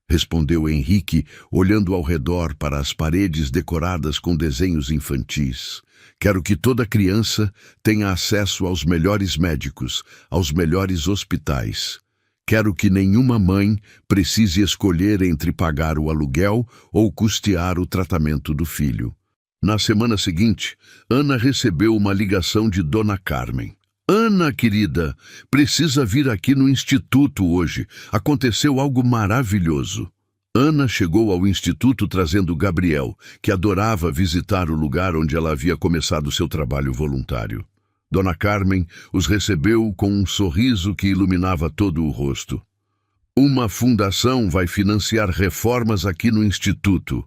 respondeu Henrique, olhando ao redor para as paredes decoradas com desenhos infantis. Quero que toda criança tenha acesso aos melhores médicos, aos melhores hospitais. Quero que nenhuma mãe precise escolher entre pagar o aluguel ou custear o tratamento do filho. Na semana seguinte, Ana recebeu uma ligação de Dona Carmen. Ana, querida, precisa vir aqui no Instituto hoje. Aconteceu algo maravilhoso. Ana chegou ao Instituto trazendo Gabriel, que adorava visitar o lugar onde ela havia começado seu trabalho voluntário. Dona Carmen os recebeu com um sorriso que iluminava todo o rosto. Uma fundação vai financiar reformas aqui no Instituto,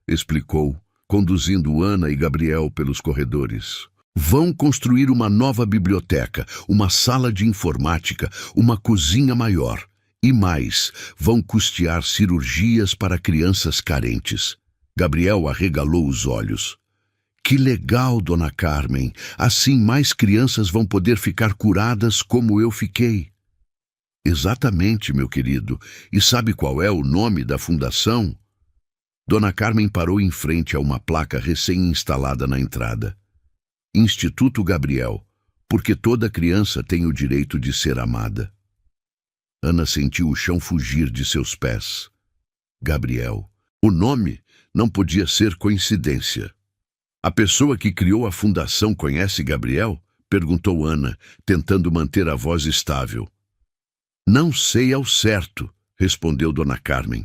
explicou, conduzindo Ana e Gabriel pelos corredores. Vão construir uma nova biblioteca, uma sala de informática, uma cozinha maior. E mais, vão custear cirurgias para crianças carentes. Gabriel arregalou os olhos. Que legal, Dona Carmen. Assim mais crianças vão poder ficar curadas como eu fiquei. Exatamente, meu querido. E sabe qual é o nome da fundação? Dona Carmen parou em frente a uma placa recém-instalada na entrada. Instituto Gabriel, porque toda criança tem o direito de ser amada. Ana sentiu o chão fugir de seus pés. Gabriel. O nome não podia ser coincidência. A pessoa que criou a fundação conhece Gabriel? Perguntou Ana, tentando manter a voz estável. Não sei ao certo, respondeu Dona Carmen.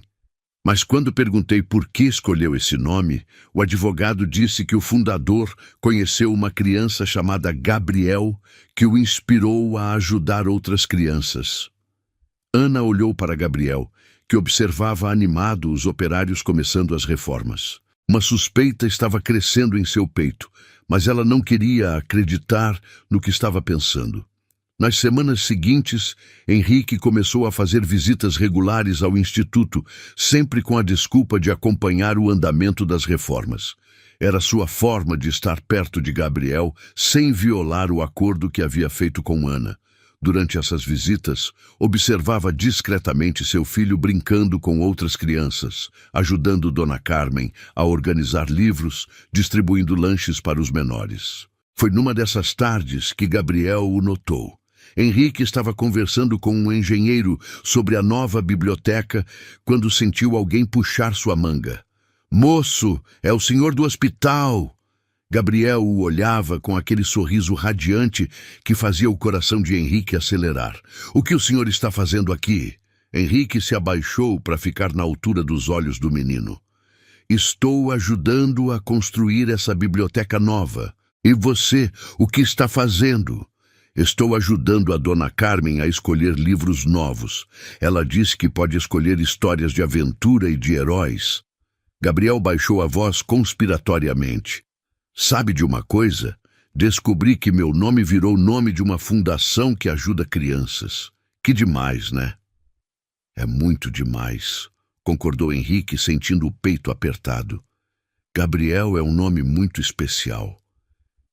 Mas quando perguntei por que escolheu esse nome, o advogado disse que o fundador conheceu uma criança chamada Gabriel que o inspirou a ajudar outras crianças. Ana olhou para Gabriel, que observava animado os operários começando as reformas. Uma suspeita estava crescendo em seu peito, mas ela não queria acreditar no que estava pensando. Nas semanas seguintes, Henrique começou a fazer visitas regulares ao Instituto, sempre com a desculpa de acompanhar o andamento das reformas. Era sua forma de estar perto de Gabriel, sem violar o acordo que havia feito com Ana. Durante essas visitas, observava discretamente seu filho brincando com outras crianças, ajudando Dona Carmen a organizar livros, distribuindo lanches para os menores. Foi numa dessas tardes que Gabriel o notou. Henrique estava conversando com um engenheiro sobre a nova biblioteca quando sentiu alguém puxar sua manga. Moço, é o senhor do hospital! Gabriel o olhava com aquele sorriso radiante que fazia o coração de Henrique acelerar. O que o senhor está fazendo aqui? Henrique se abaixou para ficar na altura dos olhos do menino. Estou ajudando a construir essa biblioteca nova. E você, o que está fazendo? Estou ajudando a Dona Carmen a escolher livros novos. Ela disse que pode escolher histórias de aventura e de heróis. Gabriel baixou a voz conspiratoriamente. Sabe de uma coisa? Descobri que meu nome virou nome de uma fundação que ajuda crianças. Que demais, né? É muito demais, concordou Henrique, sentindo o peito apertado. Gabriel é um nome muito especial.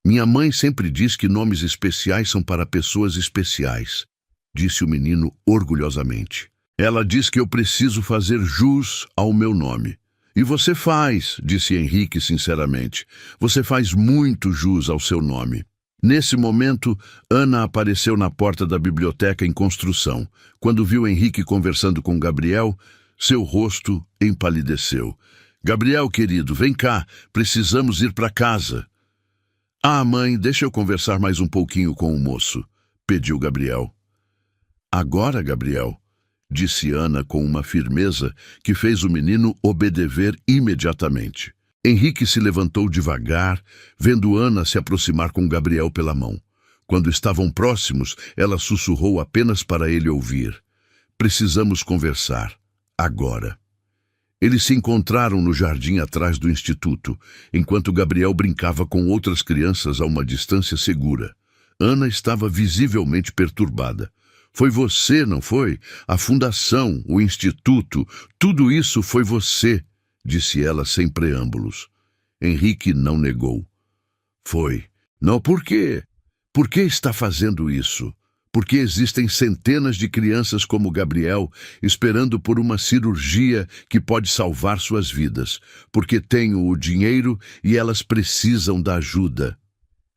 Minha mãe sempre diz que nomes especiais são para pessoas especiais, disse o menino orgulhosamente. Ela diz que eu preciso fazer jus ao meu nome. E você faz, disse Henrique sinceramente. Você faz muito jus ao seu nome. Nesse momento, Ana apareceu na porta da biblioteca em construção. Quando viu Henrique conversando com Gabriel, seu rosto empalideceu. Gabriel, querido, vem cá, precisamos ir para casa. Ah, mãe, deixa eu conversar mais um pouquinho com o moço, pediu Gabriel. Agora, Gabriel, disse Ana com uma firmeza que fez o menino obedecer imediatamente. Henrique se levantou devagar, vendo Ana se aproximar com Gabriel pela mão. Quando estavam próximos, ela sussurrou apenas para ele ouvir. Precisamos conversar. Agora. Eles se encontraram no jardim atrás do instituto, enquanto Gabriel brincava com outras crianças a uma distância segura. Ana estava visivelmente perturbada. Foi você, não foi? A fundação, o instituto, tudo isso foi você, disse ela sem preâmbulos. Henrique não negou. Foi. Não, por quê? Por que está fazendo isso? Porque existem centenas de crianças como Gabriel esperando por uma cirurgia que pode salvar suas vidas. Porque tenho o dinheiro e elas precisam da ajuda.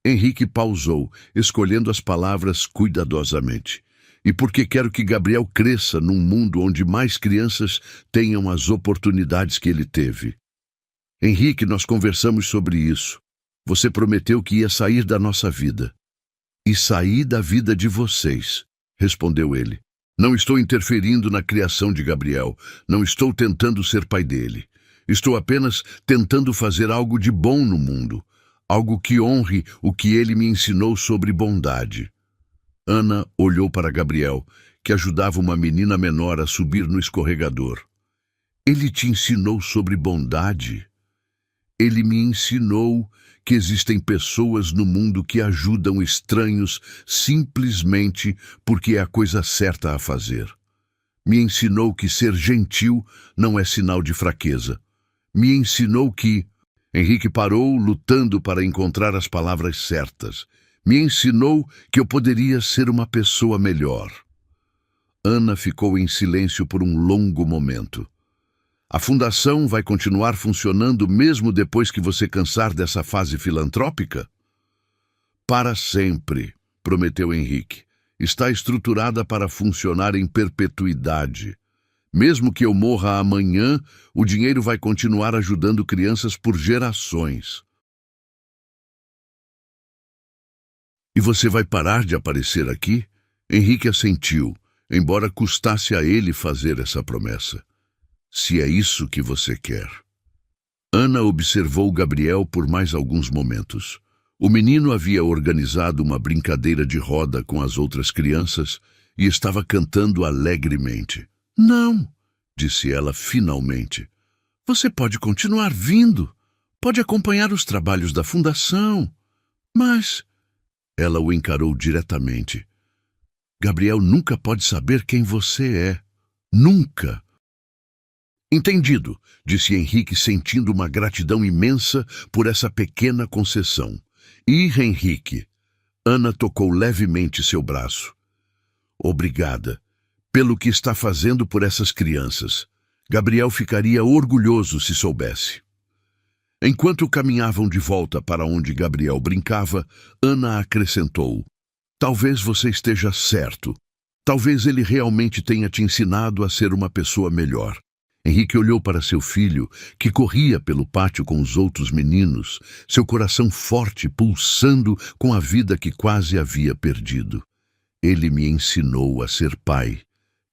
Henrique pausou, escolhendo as palavras cuidadosamente. E porque quero que Gabriel cresça num mundo onde mais crianças tenham as oportunidades que ele teve. Henrique, nós conversamos sobre isso. Você prometeu que ia sair da nossa vida. E saí da vida de vocês, respondeu ele. Não estou interferindo na criação de Gabriel. Não estou tentando ser pai dele. Estou apenas tentando fazer algo de bom no mundo. Algo que honre o que ele me ensinou sobre bondade. Ana olhou para Gabriel, que ajudava uma menina menor a subir no escorregador. Ele te ensinou sobre bondade? Ele me ensinou que existem pessoas no mundo que ajudam estranhos simplesmente porque é a coisa certa a fazer. Me ensinou que ser gentil não é sinal de fraqueza. Me ensinou que... Henrique parou, lutando para encontrar as palavras certas. Me ensinou que eu poderia ser uma pessoa melhor. Ana ficou em silêncio por um longo momento. A fundação vai continuar funcionando mesmo depois que você cansar dessa fase filantrópica? Para sempre, prometeu Henrique. Está estruturada para funcionar em perpetuidade. Mesmo que eu morra amanhã, o dinheiro vai continuar ajudando crianças por gerações. E você vai parar de aparecer aqui? Henrique assentiu, embora custasse a ele fazer essa promessa. Se é isso que você quer. Ana observou Gabriel por mais alguns momentos. O menino havia organizado uma brincadeira de roda com as outras crianças e estava cantando alegremente. Não, disse ela finalmente. Você pode continuar vindo. Pode acompanhar os trabalhos da fundação. Mas... Ela o encarou diretamente. Gabriel nunca pode saber quem você é. Nunca. Entendido, disse Henrique, sentindo uma gratidão imensa por essa pequena concessão. E, Henrique, Ana tocou levemente seu braço. Obrigada pelo que está fazendo por essas crianças. Gabriel ficaria orgulhoso se soubesse. Enquanto caminhavam de volta para onde Gabriel brincava, Ana acrescentou: talvez você esteja certo. Talvez ele realmente tenha te ensinado a ser uma pessoa melhor. Henrique olhou para seu filho, que corria pelo pátio com os outros meninos, seu coração forte pulsando com a vida que quase havia perdido. Ele me ensinou a ser pai,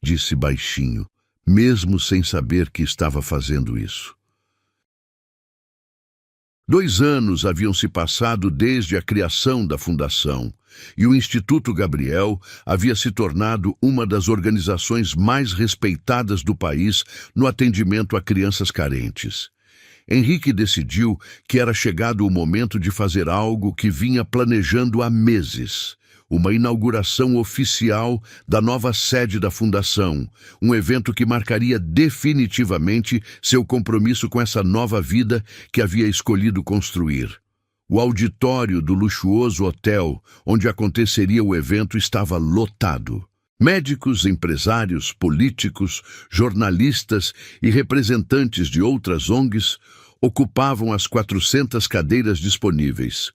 disse baixinho, mesmo sem saber que estava fazendo isso. 2 anos haviam se passado desde a criação da fundação, e o Instituto Gabriel havia se tornado uma das organizações mais respeitadas do país no atendimento a crianças carentes. Henrique decidiu que era chegado o momento de fazer algo que vinha planejando há meses. Uma inauguração oficial da nova sede da Fundação, um evento que marcaria definitivamente seu compromisso com essa nova vida que havia escolhido construir. O auditório do luxuoso hotel onde aconteceria o evento estava lotado. Médicos, empresários, políticos, jornalistas e representantes de outras ONGs ocupavam as 400 cadeiras disponíveis.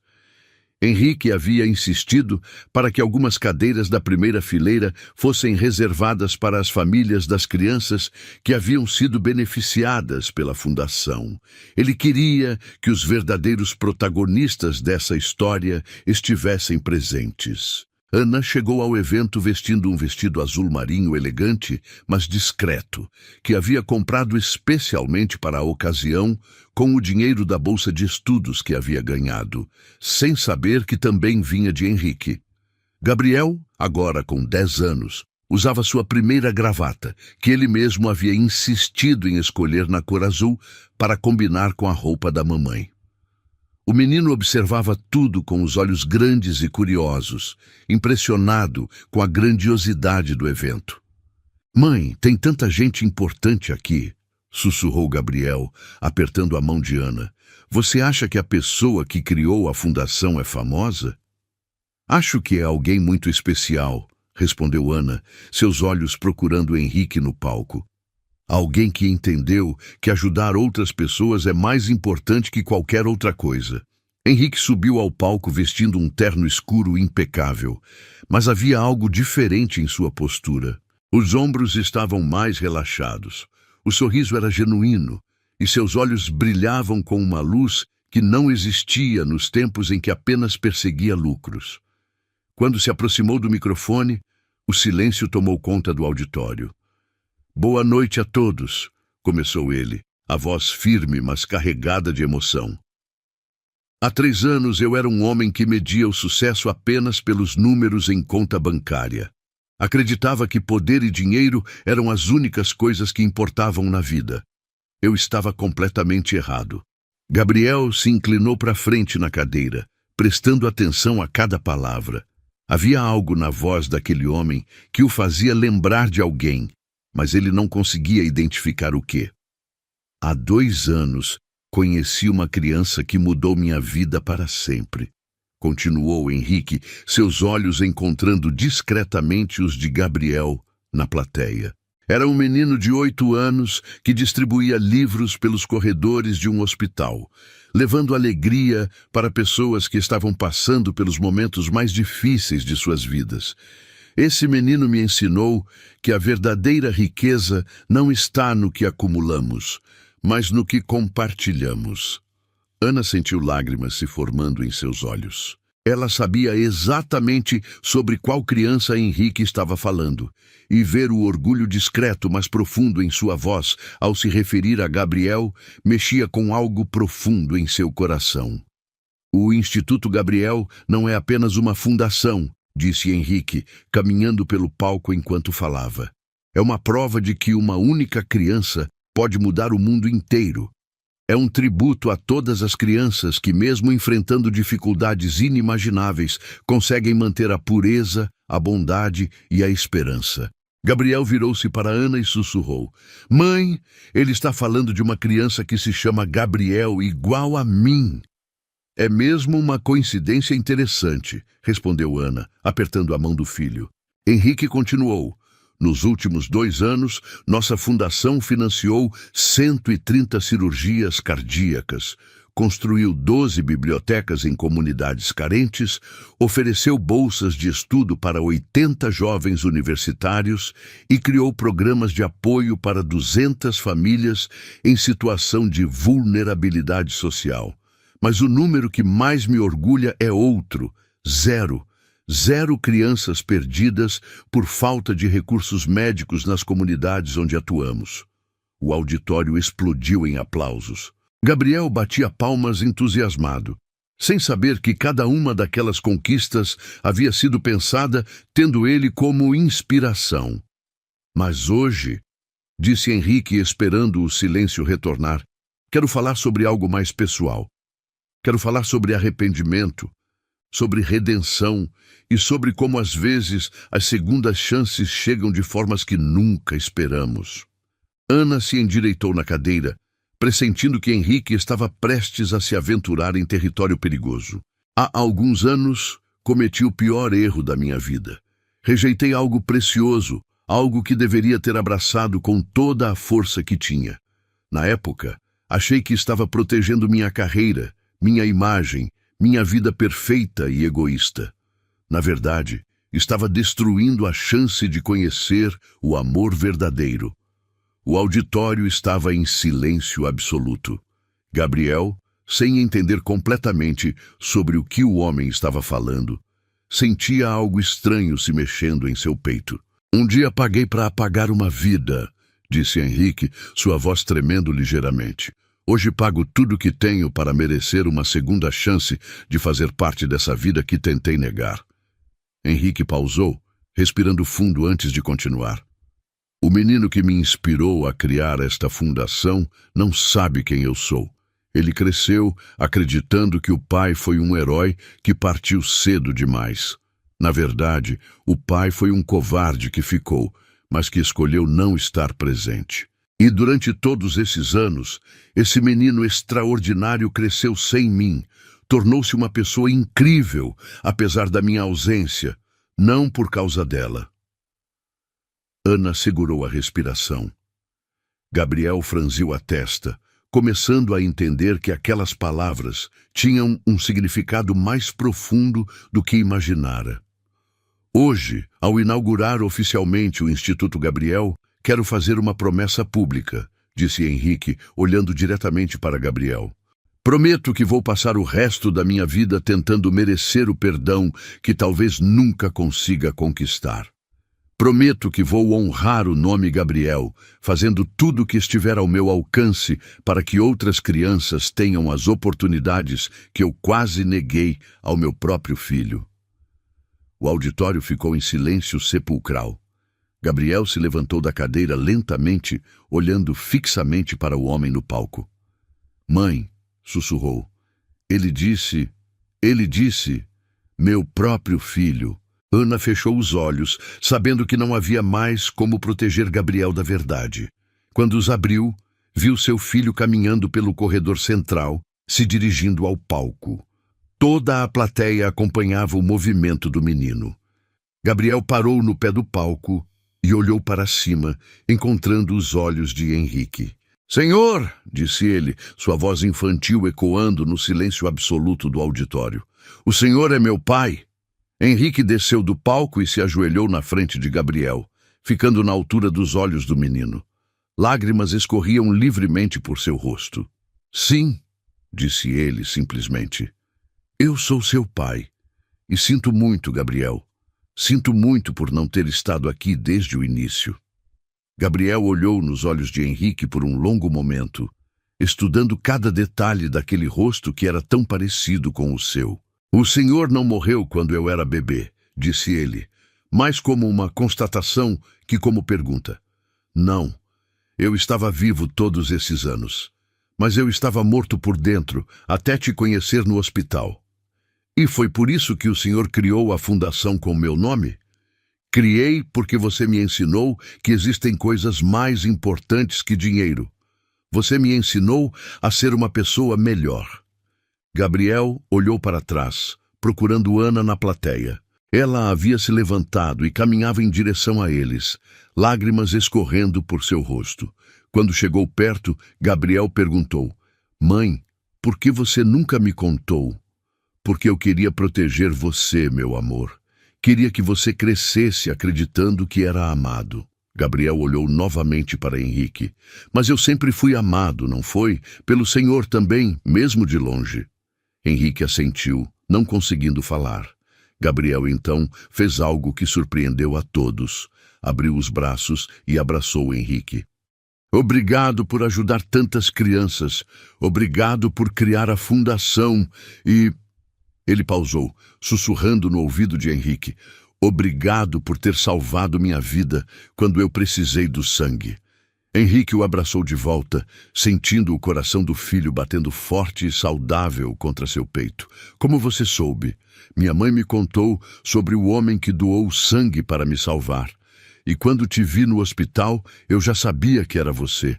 Henrique havia insistido para que algumas cadeiras da primeira fileira fossem reservadas para as famílias das crianças que haviam sido beneficiadas pela fundação. Ele queria que os verdadeiros protagonistas dessa história estivessem presentes. Ana chegou ao evento vestindo um vestido azul marinho elegante, mas discreto, que havia comprado especialmente para a ocasião com o dinheiro da bolsa de estudos que havia ganhado, sem saber que também vinha de Henrique. Gabriel, agora com 10 anos, usava sua primeira gravata, que ele mesmo havia insistido em escolher na cor azul para combinar com a roupa da mamãe. O menino observava tudo com os olhos grandes e curiosos, impressionado com a grandiosidade do evento. "Mãe, tem tanta gente importante aqui", sussurrou Gabriel, apertando a mão de Ana. "Você acha que a pessoa que criou a fundação é famosa?" "Acho que é alguém muito especial", respondeu Ana, seus olhos procurando Henrique no palco. "Alguém que entendeu que ajudar outras pessoas é mais importante que qualquer outra coisa." Henrique subiu ao palco vestindo um terno escuro impecável, mas havia algo diferente em sua postura. Os ombros estavam mais relaxados, o sorriso era genuíno e seus olhos brilhavam com uma luz que não existia nos tempos em que apenas perseguia lucros. Quando se aproximou do microfone, o silêncio tomou conta do auditório. "Boa noite a todos", começou ele, a voz firme, mas carregada de emoção. "Há 3 anos eu era um homem que media o sucesso apenas pelos números em conta bancária. Acreditava que poder e dinheiro eram as únicas coisas que importavam na vida. Eu estava completamente errado." Gabriel se inclinou para frente na cadeira, prestando atenção a cada palavra. Havia algo na voz daquele homem que o fazia lembrar de alguém, mas ele não conseguia identificar o quê. "Há 2 anos, conheci uma criança que mudou minha vida para sempre", continuou Henrique, seus olhos encontrando discretamente os de Gabriel na plateia. Era um menino de 8 anos que distribuía livros pelos corredores de um hospital, levando alegria para pessoas que estavam passando pelos momentos mais difíceis de suas vidas. Esse menino me ensinou que a verdadeira riqueza não está no que acumulamos, mas no que compartilhamos. Ana sentiu lágrimas se formando em seus olhos. Ela sabia exatamente sobre qual criança Henrique estava falando, e ver o orgulho discreto, mas profundo em sua voz ao se referir a Gabriel mexia com algo profundo em seu coração. "O Instituto Gabriel não é apenas uma fundação", disse Henrique, caminhando pelo palco enquanto falava. "É uma prova de que uma única criança pode mudar o mundo inteiro. É um tributo a todas as crianças que, mesmo enfrentando dificuldades inimagináveis, conseguem manter a pureza, a bondade e a esperança." Gabriel virou-se para Ana e sussurrou: "Mãe, ele está falando de uma criança que se chama Gabriel, igual a mim." "É mesmo uma coincidência interessante", respondeu Ana, apertando a mão do filho. Henrique continuou: "Nos últimos 2 anos, nossa fundação financiou 130 cirurgias cardíacas, construiu 12 bibliotecas em comunidades carentes, ofereceu bolsas de estudo para 80 jovens universitários e criou programas de apoio para 200 famílias em situação de vulnerabilidade social. Mas o número que mais me orgulha é outro: 0. 0 crianças perdidas por falta de recursos médicos nas comunidades onde atuamos." O auditório explodiu em aplausos. Gabriel batia palmas entusiasmado, sem saber que cada uma daquelas conquistas havia sido pensada tendo ele como inspiração. "Mas hoje", disse Henrique, esperando o silêncio retornar, "quero falar sobre algo mais pessoal. Quero falar sobre arrependimento, sobre redenção e sobre como às vezes as segundas chances chegam de formas que nunca esperamos." Ana se endireitou na cadeira, pressentindo que Henrique estava prestes a se aventurar em território perigoso. "Há alguns anos, cometi o pior erro da minha vida. Rejeitei algo precioso, algo que deveria ter abraçado com toda a força que tinha. Na época, achei que estava protegendo minha carreira, minha imagem, minha vida perfeita e egoísta. Na verdade, estava destruindo a chance de conhecer o amor verdadeiro." O auditório estava em silêncio absoluto. Gabriel, sem entender completamente sobre o que o homem estava falando, sentia algo estranho se mexendo em seu peito. "Um dia paguei para apagar uma vida", disse Henrique, sua voz tremendo ligeiramente. "Hoje pago tudo o que tenho para merecer uma segunda chance de fazer parte dessa vida que tentei negar." Henrique pausou, respirando fundo antes de continuar. O menino que me inspirou a criar esta fundação não sabe quem eu sou. Ele cresceu acreditando que o pai foi um herói que partiu cedo demais. Na verdade, o pai foi um covarde que ficou, mas que escolheu não estar presente. E durante todos esses anos, esse menino extraordinário cresceu sem mim, tornou-se uma pessoa incrível, apesar da minha ausência, não por causa dela. Ana segurou a respiração. Gabriel franziu a testa, começando a entender que aquelas palavras tinham um significado mais profundo do que imaginara. Hoje, ao inaugurar oficialmente o Instituto Gabriel, quero fazer uma promessa pública, disse Henrique, olhando diretamente para Gabriel. Prometo que vou passar o resto da minha vida tentando merecer o perdão que talvez nunca consiga conquistar. Prometo que vou honrar o nome Gabriel, fazendo tudo o que estiver ao meu alcance para que outras crianças tenham as oportunidades que eu quase neguei ao meu próprio filho. O auditório ficou em silêncio sepulcral. Gabriel se levantou da cadeira lentamente, olhando fixamente para o homem no palco. Mãe, sussurrou. Ele disse, meu próprio filho. Ana fechou os olhos, sabendo que não havia mais como proteger Gabriel da verdade. Quando os abriu, viu seu filho caminhando pelo corredor central, se dirigindo ao palco. Toda a plateia acompanhava o movimento do menino. Gabriel parou no pé do palco e olhou para cima, encontrando os olhos de Henrique. Senhor, disse ele, sua voz infantil ecoando no silêncio absoluto do auditório. O senhor é meu pai. Henrique desceu do palco e se ajoelhou na frente de Gabriel, ficando na altura dos olhos do menino. Lágrimas escorriam livremente por seu rosto. Sim, disse ele simplesmente. Eu sou seu pai. E sinto muito, Gabriel. Sinto muito por não ter estado aqui desde o início. Gabriel olhou nos olhos de Henrique por um longo momento, estudando cada detalhe daquele rosto que era tão parecido com o seu. O senhor não morreu quando eu era bebê, disse ele, mais como uma constatação que como pergunta. Não, eu estava vivo todos esses anos, mas eu estava morto por dentro até te conhecer no hospital. E foi por isso que o senhor criou a fundação com meu nome? Criei porque você me ensinou que existem coisas mais importantes que dinheiro. Você me ensinou a ser uma pessoa melhor. Gabriel olhou para trás, procurando Ana na plateia. Ela havia se levantado e caminhava em direção a eles, lágrimas escorrendo por seu rosto. Quando chegou perto, Gabriel perguntou, Mãe, por que você nunca me contou? Porque eu queria proteger você, meu amor. Queria que você crescesse acreditando que era amado. Gabriel olhou novamente para Henrique. Mas eu sempre fui amado, não foi? Pelo Senhor também, mesmo de longe. Henrique assentiu, não conseguindo falar. Gabriel, então, fez algo que surpreendeu a todos. Abriu os braços e abraçou Henrique. Obrigado por ajudar tantas crianças. Obrigado por criar a fundação e... Ele pausou, sussurrando no ouvido de Henrique. Obrigado por ter salvado minha vida quando eu precisei do sangue. Henrique o abraçou de volta, sentindo o coração do filho batendo forte e saudável contra seu peito. Como você soube? Minha mãe me contou sobre o homem que doou sangue para me salvar. E quando te vi no hospital, eu já sabia que era você.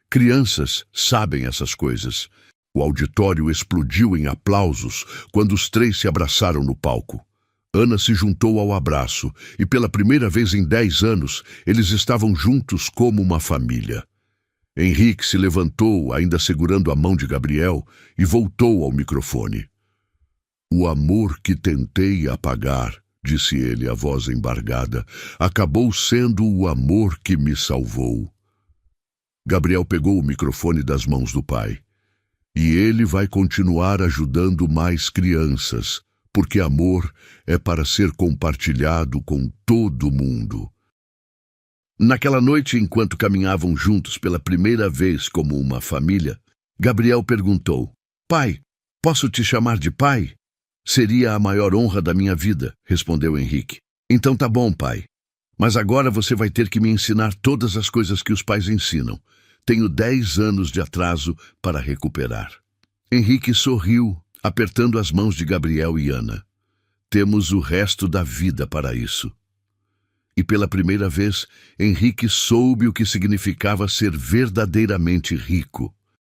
Crianças sabem essas coisas. O auditório explodiu em aplausos quando os três se abraçaram no palco. Ana se juntou ao abraço e pela primeira vez em 10 anos eles estavam juntos como uma família. Henrique se levantou, ainda segurando a mão de Gabriel, e voltou ao microfone. O amor que tentei apagar, disse ele, a voz embargada, acabou sendo o amor que me salvou. Gabriel pegou o microfone das mãos do pai. E ele vai continuar ajudando mais crianças, porque amor é para ser compartilhado com todo mundo. Naquela noite, enquanto caminhavam juntos pela primeira vez como uma família, Gabriel perguntou, Pai, posso te chamar de pai? Seria a maior honra da minha vida, respondeu Henrique. Então tá bom, pai. Mas agora você vai ter que me ensinar todas as coisas que os pais ensinam. Tenho 10 anos de atraso para recuperar. Henrique sorriu, apertando as mãos de Gabriel e Ana. Temos o resto da vida para isso. E pela primeira vez, Henrique soube o que significava ser verdadeiramente rico.